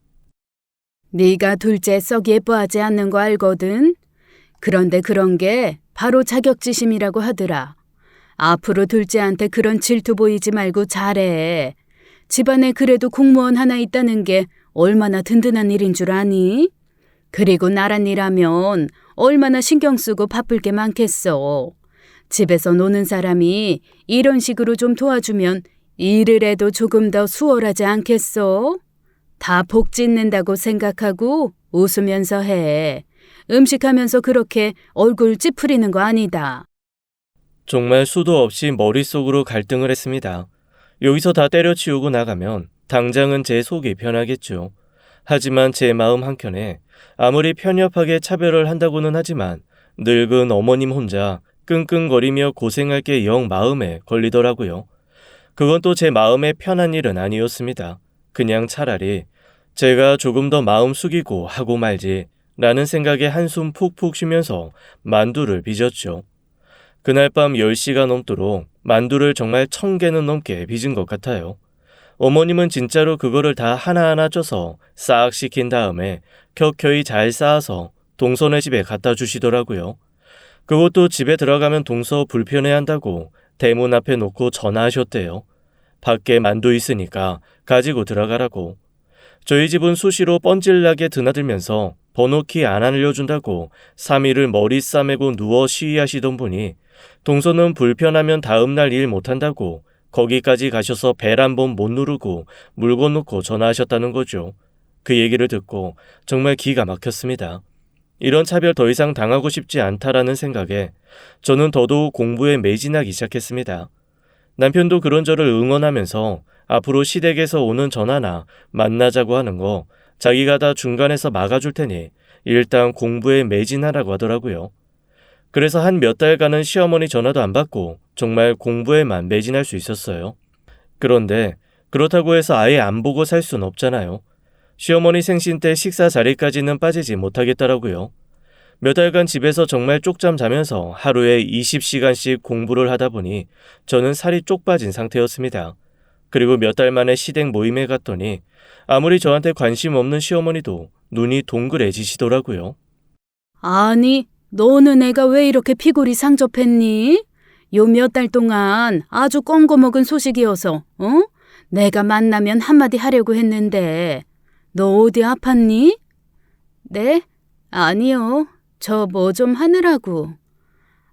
네가 둘째 썩 예뻐하지 않는 거 알거든. 그런데 그런 게 바로 자격지심이라고 하더라. 앞으로 둘째한테 그런 질투 보이지 말고 잘해. 집안에 그래도 공무원 하나 있다는 게 얼마나 든든한 일인 줄 아니? 그리고 나란 일하면 얼마나 신경 쓰고 바쁠 게 많겠어. 집에서 노는 사람이 이런 식으로 좀 도와주면 일을 해도 조금 더 수월하지 않겠어? 다 복 짓는다고 생각하고 웃으면서 해. 음식하면서 그렇게 얼굴 찌푸리는 거 아니다. 정말 수도 없이 머릿속으로 갈등을 했습니다. 여기서 다 때려치우고 나가면 당장은 제 속이 편하겠죠. 하지만 제 마음 한켠에 아무리 편협하게 차별을 한다고는 하지만 늙은 어머님 혼자 끙끙거리며 고생할 게 영 마음에 걸리더라고요. 그건 또 제 마음에 편한 일은 아니었습니다. 그냥 차라리 제가 조금 더 마음 숙이고 하고 말지 라는 생각에 한숨 푹푹 쉬면서 만두를 빚었죠. 그날 밤 10시가 넘도록 만두를 정말 1000개는 넘게 빚은 것 같아요. 어머님은 진짜로 그거를 다 하나하나 쪄서 싹 식힌 다음에 켜켜이 잘 쌓아서 동서네 집에 갖다 주시더라고요. 그것도 집에 들어가면 동서 불편해한다고 대문 앞에 놓고 전화하셨대요. 밖에 만두 있으니까 가지고 들어가라고. 저희 집은 수시로 뻔질나게 드나들면서 번호키 안 알려준다고 3일을 머리 싸매고 누워 시위하시던 분이 동서는 불편하면 다음날 일 못한다고 거기까지 가셔서 벨 한 번 못 누르고 물건 놓고 전화하셨다는 거죠. 그 얘기를 듣고 정말 기가 막혔습니다. 이런 차별 더 이상 당하고 싶지 않다라는 생각에 저는 더더욱 공부에 매진하기 시작했습니다. 남편도 그런 저를 응원하면서 앞으로 시댁에서 오는 전화나 만나자고 하는 거 자기가 다 중간에서 막아줄 테니 일단 공부에 매진하라고 하더라고요. 그래서 한 몇 달간은 시어머니 전화도 안 받고 정말 공부에만 매진할 수 있었어요. 그런데 그렇다고 해서 아예 안 보고 살 순 없잖아요. 시어머니 생신 때 식사 자리까지는 빠지지 못하겠더라고요. 몇 달간 집에서 정말 쪽잠 자면서 하루에 20시간씩 공부를 하다 보니 저는 살이 쪽 빠진 상태였습니다. 그리고 몇 달 만에 시댁 모임에 갔더니 아무리 저한테 관심 없는 시어머니도 눈이 동그래지시더라고요. 아니, 너는 애가 왜 이렇게 피골이 상접했니? 요 몇 달 동안 아주 껌거먹은 소식이어서, 어? 내가 만나면 한마디 하려고 했는데, 너 어디 아팠니? 네? 아니요. 저 뭐 좀 하느라고.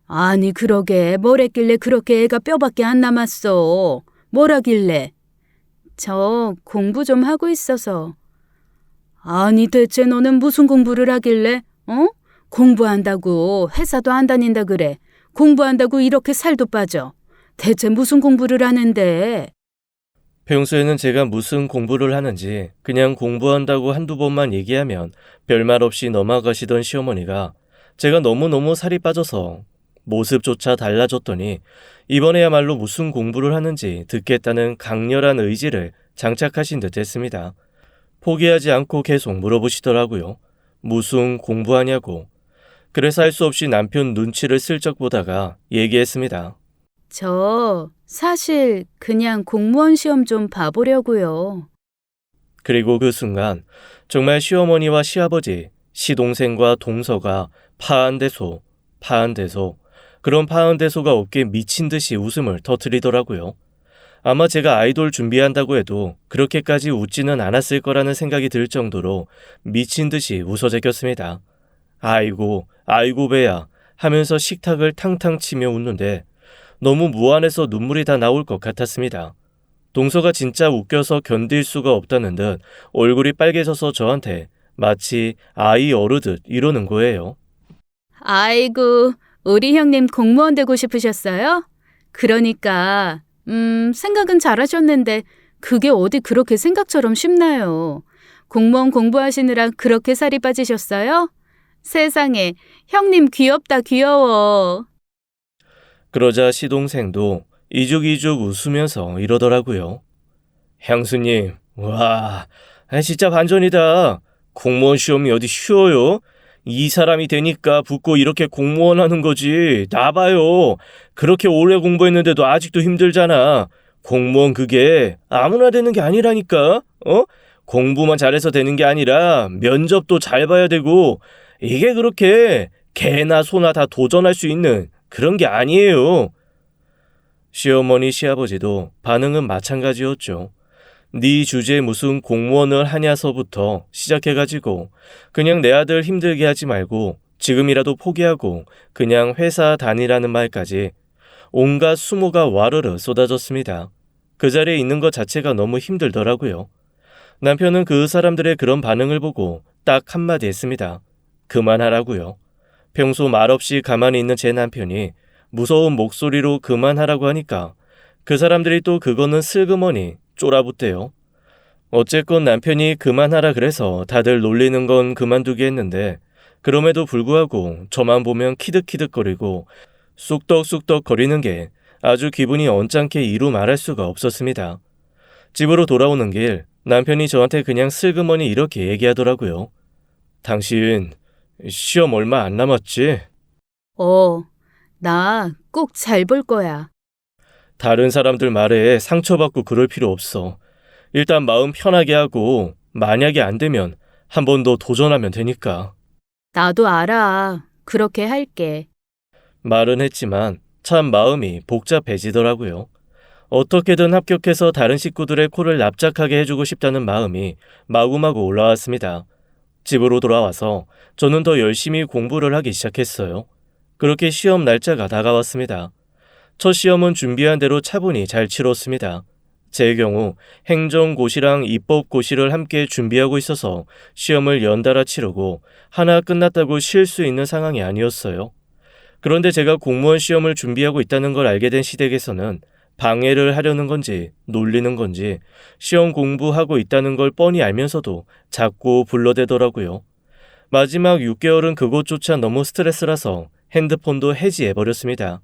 아니, 그러게 뭘 했길래 그렇게 애가 뼈밖에 안 남았어. 뭘 하길래? 저 공부 좀 하고 있어서. 아니, 대체 너는 무슨 공부를 하길래? 어? 공부한다고 회사도 안 다닌다 그래. 공부한다고 이렇게 살도 빠져. 대체 무슨 공부를 하는데? 평소에는 제가 무슨 공부를 하는지 그냥 공부한다고 한두 번만 얘기하면 별말 없이 넘어가시던 시어머니가 제가 너무너무 살이 빠져서 모습조차 달라졌더니 이번에야말로 무슨 공부를 하는지 듣겠다는 강렬한 의지를 장착하신 듯 했습니다. 포기하지 않고 계속 물어보시더라고요. 무슨 공부하냐고. 그래서 할 수 없이 남편 눈치를 슬쩍 보다가 얘기했습니다. 저 사실 그냥 공무원 시험 좀 봐보려고요. 그리고 그 순간 정말 시어머니와 시아버지, 시동생과 동서가 파한대소, 그런 파한대소가 없게 미친 듯이 웃음을 터뜨리더라고요. 아마 제가 아이돌 준비한다고 해도 그렇게까지 웃지는 않았을 거라는 생각이 들 정도로 미친 듯이 웃어제꼈습니다. 아이고 배야 하면서 식탁을 탕탕 치며 웃는데 너무 무안해서 눈물이 다 나올 것 같았습니다. 동서가 진짜 웃겨서 견딜 수가 없다는 듯 얼굴이 빨개져서 저한테 마치 아이 어르듯 이러는 거예요. 아이고, 우리 형님 공무원 되고 싶으셨어요? 그러니까, 생각은 잘하셨는데 그게 어디 그렇게 생각처럼 쉽나요? 공무원 공부하시느라 그렇게 살이 빠지셨어요? 세상에, 형님 귀엽다 귀여워. 그러자 시동생도 이죽이죽 웃으면서 이러더라고요. 향수님, 와, 진짜 반전이다. 공무원 시험이 어디 쉬워요? 이 사람이 되니까 붙고 이렇게 공무원 하는 거지. 나봐요. 그렇게 오래 공부했는데도 아직도 힘들잖아. 공무원 그게 아무나 되는 게 아니라니까. 어? 공부만 잘해서 되는 게 아니라 면접도 잘 봐야 되고 이게 그렇게 개나 소나 다 도전할 수 있는 그런 게 아니에요. 시어머니 시아버지도 반응은 마찬가지였죠. 네 주제에 무슨 공무원을 하냐서부터 시작해가지고 그냥 내 아들 힘들게 하지 말고 지금이라도 포기하고 그냥 회사 다니라는 말까지 온갖 수모가 와르르 쏟아졌습니다. 그 자리에 있는 것 자체가 너무 힘들더라고요. 남편은 그 사람들의 그런 반응을 보고 딱 한마디 했습니다. 그만하라고요. 평소 말없이 가만히 있는 제 남편이 무서운 목소리로 그만하라고 하니까 그 사람들이 또 그거는 슬그머니 쫄아붙대요. 어쨌건 남편이 그만하라 그래서 다들 놀리는 건 그만두게 했는데 그럼에도 불구하고 저만 보면 키득키득거리고 쑥덕쑥덕 거리는 게 아주 기분이 언짢게 이루 말할 수가 없었습니다. 집으로 돌아오는 길 남편이 저한테 그냥 슬그머니 이렇게 얘기하더라고요. 당신 시험 얼마 안 남았지? 나 꼭 잘 볼 거야. 다른 사람들 말에 상처받고 그럴 필요 없어. 일단 마음 편하게 하고 만약에 안 되면 한 번 더 도전하면 되니까. 나도 알아. 그렇게 할게. 말은 했지만 참 마음이 복잡해지더라고요. 어떻게든 합격해서 다른 식구들의 코를 납작하게 해주고 싶다는 마음이 마구마구 올라왔습니다. 집으로 돌아와서 저는 더 열심히 공부를 하기 시작했어요. 그렇게 시험 날짜가 다가왔습니다. 첫 시험은 준비한 대로 차분히 잘 치렀습니다. 제 경우 행정고시랑 입법고시를 함께 준비하고 있어서 시험을 연달아 치르고 하나 끝났다고 쉴 수 있는 상황이 아니었어요. 그런데 제가 공무원 시험을 준비하고 있다는 걸 알게 된 시댁에서는 방해를 하려는 건지 놀리는 건지 시험 공부하고 있다는 걸 뻔히 알면서도 자꾸 불러대더라고요. 마지막 6개월은 그것조차 너무 스트레스라서 핸드폰도 해지해버렸습니다.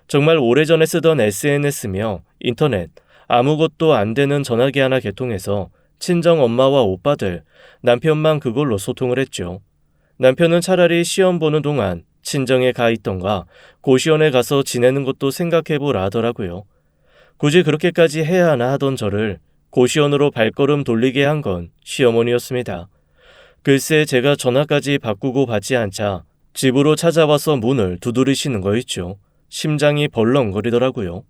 정말 오래전에 쓰던 SNS며 인터넷, 아무것도 안 되는 전화기 하나 개통해서 친정 엄마와 오빠들, 남편만 그걸로 소통을 했죠. 남편은 차라리 시험 보는 동안 친정에 가 있던가 고시원에 가서 지내는 것도 생각해보라 하더라고요. 굳이 그렇게까지 해야 하나 하던 저를 고시원으로 발걸음 돌리게 한 건 시어머니였습니다. 글쎄 제가 전화까지 바꾸고 받지 않자 집으로 찾아와서 문을 두드리시는 거였죠. 심장이 벌렁거리더라고요.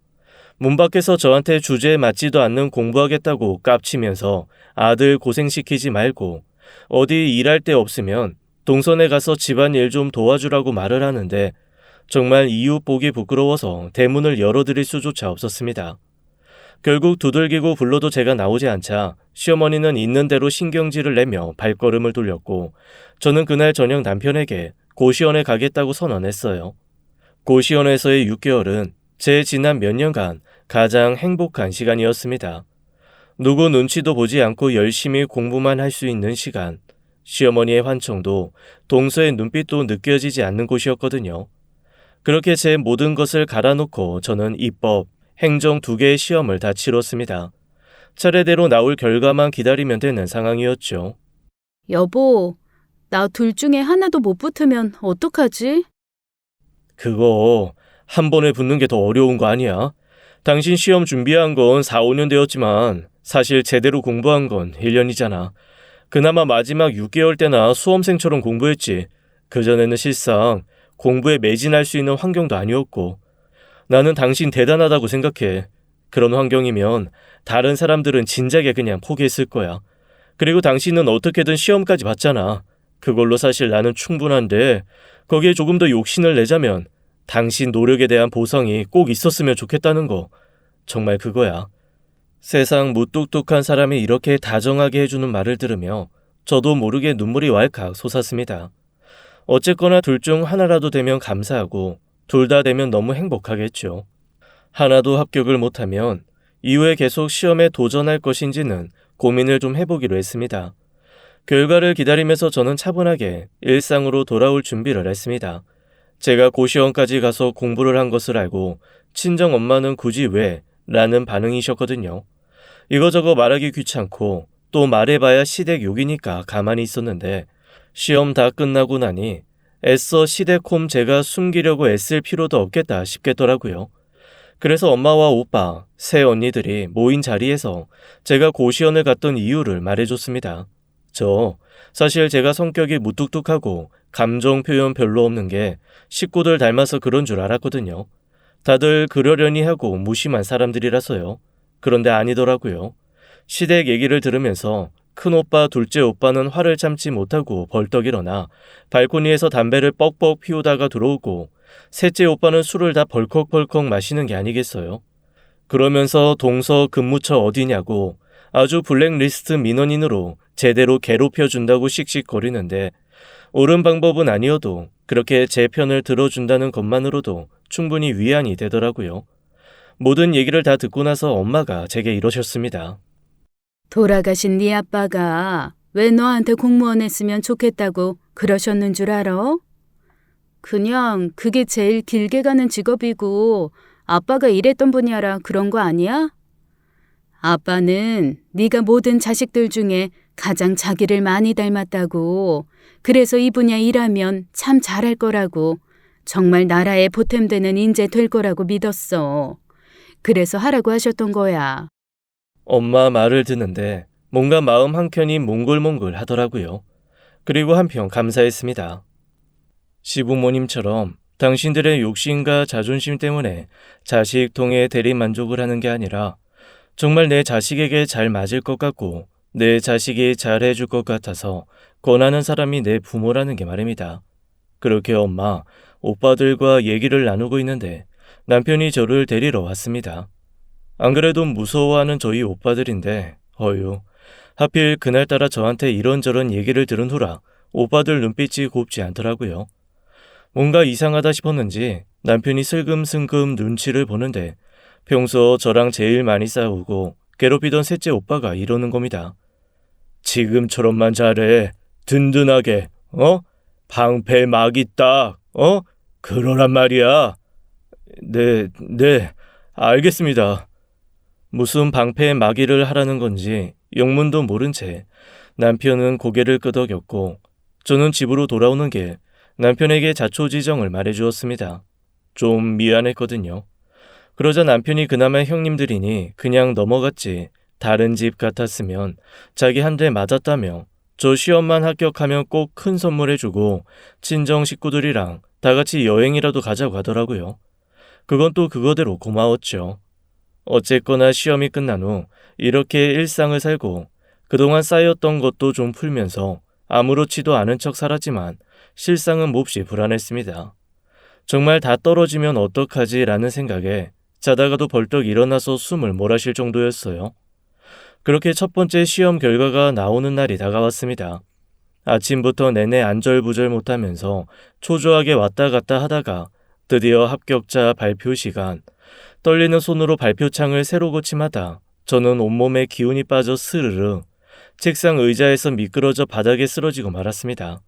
문 밖에서 저한테 주제에 맞지도 않는 공부하겠다고 깝치면서 아들 고생시키지 말고 어디 일할 데 없으면 동선에 가서 집안일 좀 도와주라고 말을 하는데 정말 이웃 보기 부끄러워서 대문을 열어드릴 수조차 없었습니다. 결국 두들기고 불러도 제가 나오지 않자 시어머니는 있는 대로 신경질을 내며 발걸음을 돌렸고 저는 그날 저녁 남편에게 고시원에 가겠다고 선언했어요. 고시원에서의 6개월은 제 지난 몇 년간 가장 행복한 시간이었습니다. 누구 눈치도 보지 않고 열심히 공부만 할 수 있는 시간, 시어머니의 환청도 동서의 눈빛도 느껴지지 않는 곳이었거든요. 그렇게 제 모든 것을 갈아놓고 저는 입법, 행정 2개의 시험을 다 치렀습니다. 차례대로 나올 결과만 기다리면 되는 상황이었죠. 여보, 나 둘 중에 하나도 못 붙으면 어떡하지? 그거 한 번에 붙는 게 더 어려운 거 아니야? 당신 시험 준비한 건 4, 5년 되었지만 사실 제대로 공부한 건 1년이잖아. 그나마 마지막 6개월 때나 수험생처럼 공부했지. 그전에는 실상 공부에 매진할 수 있는 환경도 아니었고 나는 당신 대단하다고 생각해. 그런 환경이면 다른 사람들은 진작에 그냥 포기했을 거야. 그리고 당신은 어떻게든 시험까지 봤잖아. 그걸로 사실 나는 충분한데 거기에 조금 더 욕심을 내자면 당신 노력에 대한 보상이 꼭 있었으면 좋겠다는 거. 정말 그거야. 세상 무뚝뚝한 사람이 이렇게 다정하게 해주는 말을 들으며 저도 모르게 눈물이 왈칵 솟았습니다. 어쨌거나 둘 중 하나라도 되면 감사하고 둘 다 되면 너무 행복하겠죠. 하나도 합격을 못하면 이후에 계속 시험에 도전할 것인지는 고민을 좀 해보기로 했습니다. 결과를 기다리면서 저는 차분하게 일상으로 돌아올 준비를 했습니다. 제가 고시원까지 가서 공부를 한 것을 알고 친정 엄마는 굳이 왜? 라는 반응이셨거든요. 이거저거 말하기 귀찮고 또 말해봐야 시댁 욕이니까 가만히 있었는데 시험 다 끝나고 나니 애써 시댁홈 제가 숨기려고 애쓸 필요도 없겠다 싶겠더라고요. 그래서 엄마와 오빠, 새 언니들이 모인 자리에서 제가 고시원을 갔던 이유를 말해줬습니다. 저 사실 제가 성격이 무뚝뚝하고 감정 표현 별로 없는 게 식구들 닮아서 그런 줄 알았거든요. 다들 그러려니 하고 무심한 사람들이라서요. 그런데 아니더라고요. 시댁 얘기를 들으면서 큰오빠, 둘째 오빠는 화를 참지 못하고 벌떡 일어나 발코니에서 담배를 뻑뻑 피우다가 들어오고 셋째 오빠는 술을 다 벌컥벌컥 마시는 게 아니겠어요. 그러면서 동서 근무처 어디냐고 아주 블랙리스트 민원인으로 제대로 괴롭혀준다고 씩씩거리는데 옳은 방법은 아니어도 그렇게 제 편을 들어준다는 것만으로도 충분히 위안이 되더라고요. 모든 얘기를 다 듣고 나서 엄마가 제게 이러셨습니다. 돌아가신 네 아빠가 왜 너한테 공무원 했으면 좋겠다고 그러셨는 줄 알아? 그냥 그게 제일 길게 가는 직업이고 아빠가 일했던 분야라 그런 거 아니야? 아빠는 네가 모든 자식들 중에 가장 자기를 많이 닮았다고 그래서 이 분야 일하면 참 잘할 거라고 정말 나라에 보탬되는 인재 될 거라고 믿었어. 그래서 하라고 하셨던 거야. 엄마 말을 듣는데 뭔가 마음 한켠이 몽글몽글 하더라고요. 그리고 한편 감사했습니다. 시부모님처럼 당신들의 욕심과 자존심 때문에 자식 통해 대리만족을 하는 게 아니라 정말 내 자식에게 잘 맞을 것 같고 내 자식이 잘 해줄 것 같아서 권하는 사람이 내 부모라는 게 말입니다. 그렇게 엄마, 오빠들과 얘기를 나누고 있는데 남편이 저를 데리러 왔습니다. 안 그래도 무서워하는 저희 오빠들인데 어휴, 하필 그날따라 저한테 이런저런 얘기를 들은 후라 오빠들 눈빛이 곱지 않더라고요. 뭔가 이상하다 싶었는지 남편이 슬금슬금 눈치를 보는데 평소 저랑 제일 많이 싸우고 괴롭히던 셋째 오빠가 이러는 겁니다. 지금처럼만 잘해. 든든하게. 방패 막이 딱. 그러란 말이야. 네. 알겠습니다. 무슨 방패 막이를 하라는 건지 영문도 모른 채 남편은 고개를 끄덕였고 저는 집으로 돌아오는 길 남편에게 자초지정을 말해주었습니다. 좀 미안했거든요. 그러자 남편이 그나마 형님들이니 그냥 넘어갔지 다른 집 같았으면 자기 한 대 맞았다며 저 시험만 합격하면 꼭 큰 선물해주고 친정 식구들이랑 다 같이 여행이라도 가자고 하더라고요. 그건 또 그거대로 고마웠죠. 어쨌거나 시험이 끝난 후 이렇게 일상을 살고 그동안 쌓였던 것도 좀 풀면서 아무렇지도 않은 척 살았지만 실상은 몹시 불안했습니다. 정말 다 떨어지면 어떡하지 라는 생각에 자다가도 벌떡 일어나서 숨을 몰아쉴 정도였어요. 그렇게 첫 번째 시험 결과가 나오는 날이 다가왔습니다. 아침부터 내내 안절부절 못하면서 초조하게 왔다 갔다 하다가 드디어 합격자 발표 시간. 떨리는 손으로 발표창을 새로 고침하다 저는 온몸에 기운이 빠져 스르르 책상 의자에서 미끄러져 바닥에 쓰러지고 말았습니다.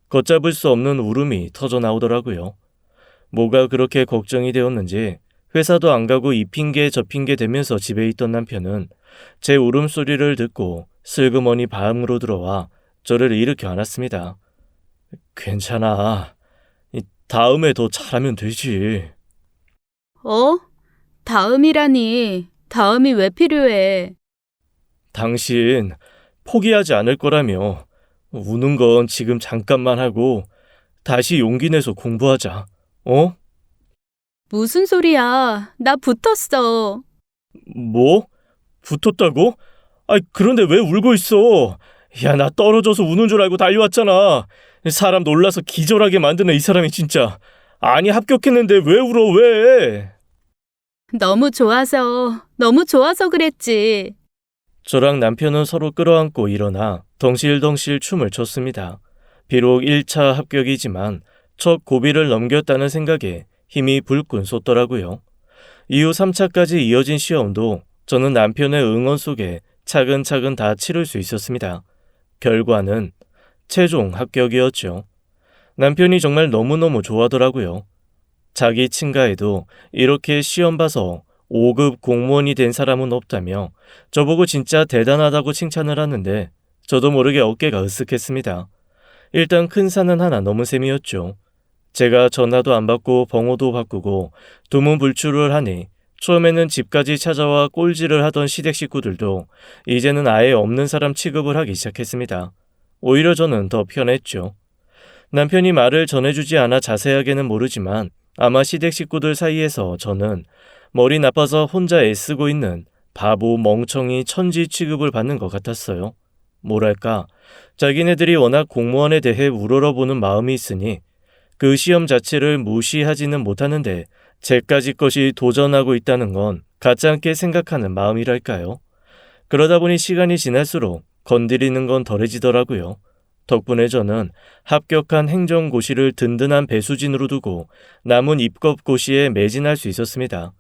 걷잡을 수 없는 울음이 터져 나오더라고요. 뭐가 그렇게 걱정이 되었는지 회사도 안 가고 이 핑계 저 핑계 대면서 집에 있던 남편은 제 울음소리를 듣고 슬그머니 방으로 들어와 저를 일으켜 안았습니다. 괜찮아. 다음에 더 잘하면 되지. 다음이라니. 다음이 왜 필요해? 당신 포기하지 않을 거라며. 우는 건 지금 잠깐만 하고 다시 용기 내서 공부하자. 어? 무슨 소리야? 나 붙었어. 뭐? 붙었다고? 그런데 왜 울고 있어? 야, 나 떨어져서 우는 줄 알고 달려왔잖아. 사람 놀라서 기절하게 만드는 이 사람이 진짜. 아니, 합격했는데 왜 울어, 왜? 너무 좋아서 그랬지. 저랑 남편은 서로 끌어안고 일어나 덩실덩실 춤을 췄습니다. 비록 1차 합격이지만 첫 고비를 넘겼다는 생각에 힘이 불끈 솟더라고요. 이후 3차까지 이어진 시험도 저는 남편의 응원 속에 차근차근 다 치를 수 있었습니다. 결과는 최종 합격이었죠. 남편이 정말 너무너무 좋아하더라고요. 자기 친가에도 이렇게 시험 봐서 5급 공무원이 된 사람은 없다며 저보고 진짜 대단하다고 칭찬을 하는데 저도 모르게 어깨가 으쓱했습니다. 일단 큰 산은 하나 넘은 셈이었죠. 제가 전화도 안 받고 번호도 바꾸고 두문불출을 하니 처음에는 집까지 찾아와 꼴질을 하던 시댁 식구들도 이제는 아예 없는 사람 취급을 하기 시작했습니다. 오히려 저는 더 편했죠. 남편이 말을 전해주지 않아 자세하게는 모르지만 아마 시댁 식구들 사이에서 저는 머리 나빠서 혼자 애쓰고 있는 바보 멍청이 천지 취급을 받는 것 같았어요. 뭐랄까, 자기네들이 워낙 공무원에 대해 우러러보는 마음이 있으니 그 시험 자체를 무시하지는 못하는데 제까지 것이 도전하고 있다는 건 가짜않게 생각하는 마음이랄까요. 그러다 보니 시간이 지날수록 건드리는 건 덜해지더라고요. 덕분에 저는 합격한 행정고시를 든든한 배수진으로 두고 남은 입법고시에 매진할 수 있었습니다.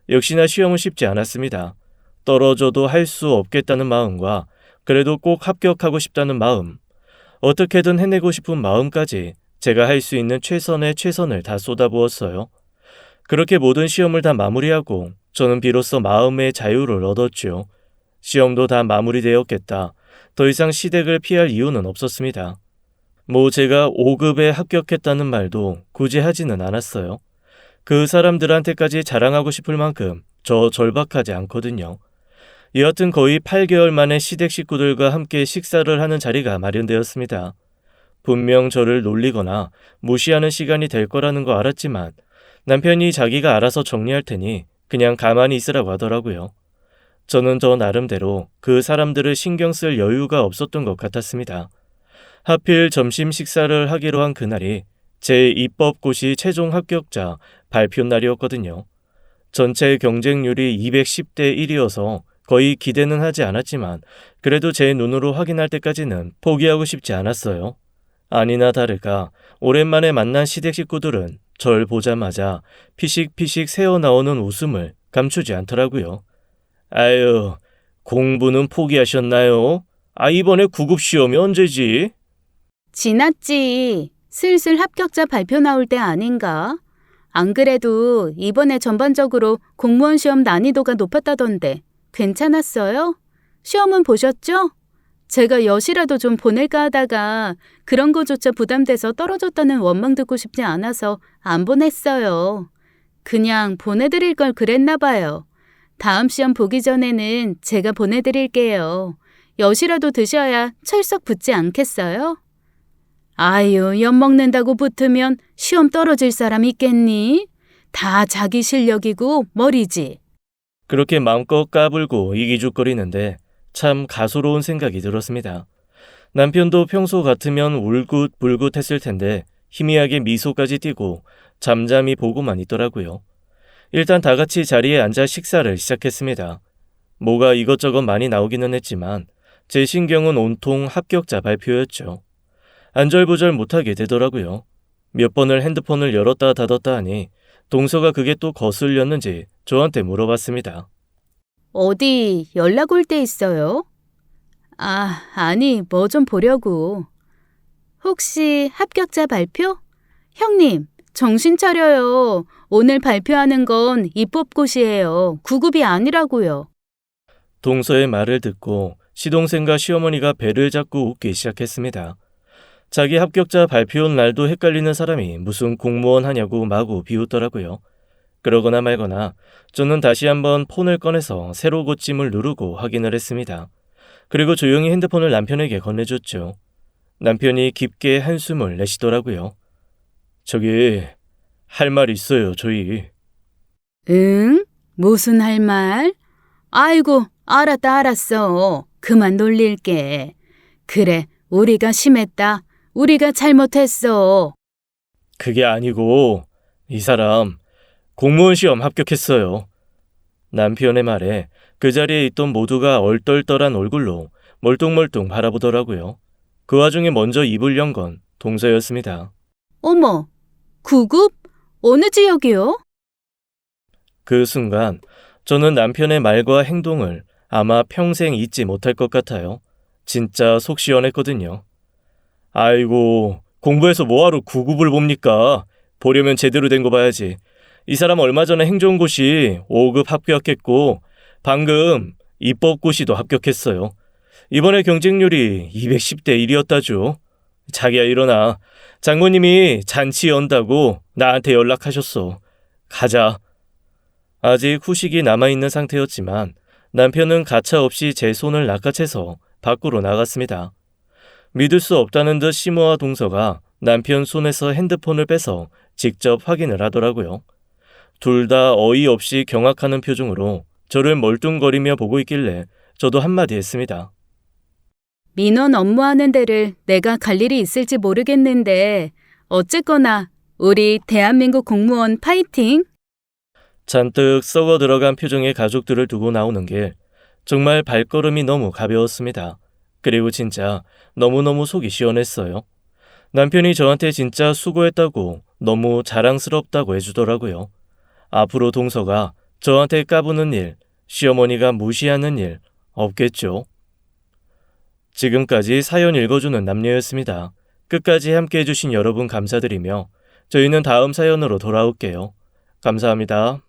역시나 시험은 쉽지 않았습니다. 떨어져도 할 수 없겠다는 마음과 그래도 꼭 합격하고 싶다는 마음, 어떻게든 해내고 싶은 마음까지 제가 할 수 있는 최선의 최선을 다 쏟아부었어요. 그렇게 모든 시험을 다 마무리하고 저는 비로소 마음의 자유를 얻었죠. 시험도 다 마무리되었겠다. 더 이상 시댁을 피할 이유는 없었습니다. 제가 5급에 합격했다는 말도 굳이 하지는 않았어요. 그 사람들한테까지 자랑하고 싶을 만큼 저 절박하지 않거든요. 여하튼 거의 8개월 만에 시댁 식구들과 함께 식사를 하는 자리가 마련되었습니다. 분명 저를 놀리거나 무시하는 시간이 될 거라는 거 알았지만 남편이 자기가 알아서 정리할 테니 그냥 가만히 있으라고 하더라고요. 저는 저 나름대로 그 사람들을 신경 쓸 여유가 없었던 것 같았습니다. 하필 점심 식사를 하기로 한 그날이 제 입법고시 최종 합격자 발표 날이었거든요. 전체 경쟁률이 210대 1이어서 거의 기대는 하지 않았지만 그래도 제 눈으로 확인할 때까지는 포기하고 싶지 않았어요. 아니나 다를까 오랜만에 만난 시댁 식구들은 절 보자마자 피식피식 새어나오는 웃음을 감추지 않더라고요. 아유, 공부는 포기하셨나요? 이번에 9급 시험이 언제지? 지났지. 슬슬 합격자 발표 나올 때 아닌가? 안 그래도 이번에 전반적으로 공무원 시험 난이도가 높았다던데 괜찮았어요? 시험은 보셨죠? 제가 엿이라도 좀 보낼까 하다가 그런 거조차 부담돼서 떨어졌다는 원망 듣고 싶지 않아서 안 보냈어요. 그냥 보내드릴 걸 그랬나 봐요. 다음 시험 보기 전에는 제가 보내드릴게요. 엿이라도 드셔야 철썩 붙지 않겠어요? 아유, 엿 먹는다고 붙으면 시험 떨어질 사람 있겠니? 다 자기 실력이고 머리지. 그렇게 마음껏 까불고 이기죽거리는데 참 가소로운 생각이 들었습니다. 남편도 평소 같으면 울긋불긋 했을 텐데 희미하게 미소까지 띠고 잠잠히 보고만 있더라고요. 일단 다 같이 자리에 앉아 식사를 시작했습니다. 뭐가 이것저것 많이 나오기는 했지만 제 신경은 온통 합격자 발표였죠. 안절부절 못하게 되더라고요. 몇 번을 핸드폰을 열었다 닫았다 하니 동서가 그게 또 거슬렸는지 저한테 물어봤습니다. 어디 연락 올 때 있어요? 아니, 뭐 좀 보려고. 혹시 합격자 발표? 형님, 정신 차려요. 오늘 발표하는 건 입법고시예요. 9급이 아니라고요. 동서의 말을 듣고 시동생과 시어머니가 배를 잡고 웃기 시작했습니다. 자기 합격자 발표 날도 헷갈리는 사람이 무슨 공무원 하냐고 마구 비웃더라고요. 그러거나 말거나 저는 다시 한번 폰을 꺼내서 새로 고침을 누르고 확인을 했습니다. 그리고 조용히 핸드폰을 남편에게 건네줬죠. 남편이 깊게 한숨을 내쉬더라고요. 저기 할 말 있어요, 저희. 응? 무슨 할 말? 아이고, 알았어. 그만 놀릴게. 그래, 우리가 심했다. 우리가 잘못했어. 그게 아니고 이 사람 공무원 시험 합격했어요. 남편의 말에 그 자리에 있던 모두가 얼떨떨한 얼굴로 멀뚱멀뚱 바라보더라고요. 그 와중에 먼저 입을 연 건 동서였습니다. 어머, 9급? 어느 지역이요? 그 순간 저는 남편의 말과 행동을 아마 평생 잊지 못할 것 같아요. 진짜 속 시원했거든요. 아이고, 공부해서 뭐하러 9급을 봅니까? 보려면 제대로 된 거 봐야지. 이 사람 얼마 전에 행정고시 5급 합격했고 방금 입법고시도 합격했어요. 이번에 경쟁률이 210대 1이었다죠. 자기야 일어나. 장모님이 잔치 연다고 나한테 연락하셨어. 가자. 아직 후식이 남아있는 상태였지만 남편은 가차없이 제 손을 낚아채서 밖으로 나갔습니다. 믿을 수 없다는 듯 시모와 동서가 남편 손에서 핸드폰을 빼서 직접 확인을 하더라고요. 둘 다 어이없이 경악하는 표정으로 저를 멀뚱거리며 보고 있길래 저도 한마디 했습니다. 민원 업무하는 데를 내가 갈 일이 있을지 모르겠는데 어쨌거나 우리 대한민국 공무원 파이팅! 잔뜩 썩어 들어간 표정의 가족들을 두고 나오는 길, 정말 발걸음이 너무 가벼웠습니다. 그리고 진짜 너무너무 속이 시원했어요. 남편이 저한테 진짜 수고했다고 너무 자랑스럽다고 해주더라고요. 앞으로 동서가 저한테 까부는 일, 시어머니가 무시하는 일 없겠죠? 지금까지 사연 읽어주는 남녀였습니다. 끝까지 함께 해주신 여러분 감사드리며 저희는 다음 사연으로 돌아올게요. 감사합니다.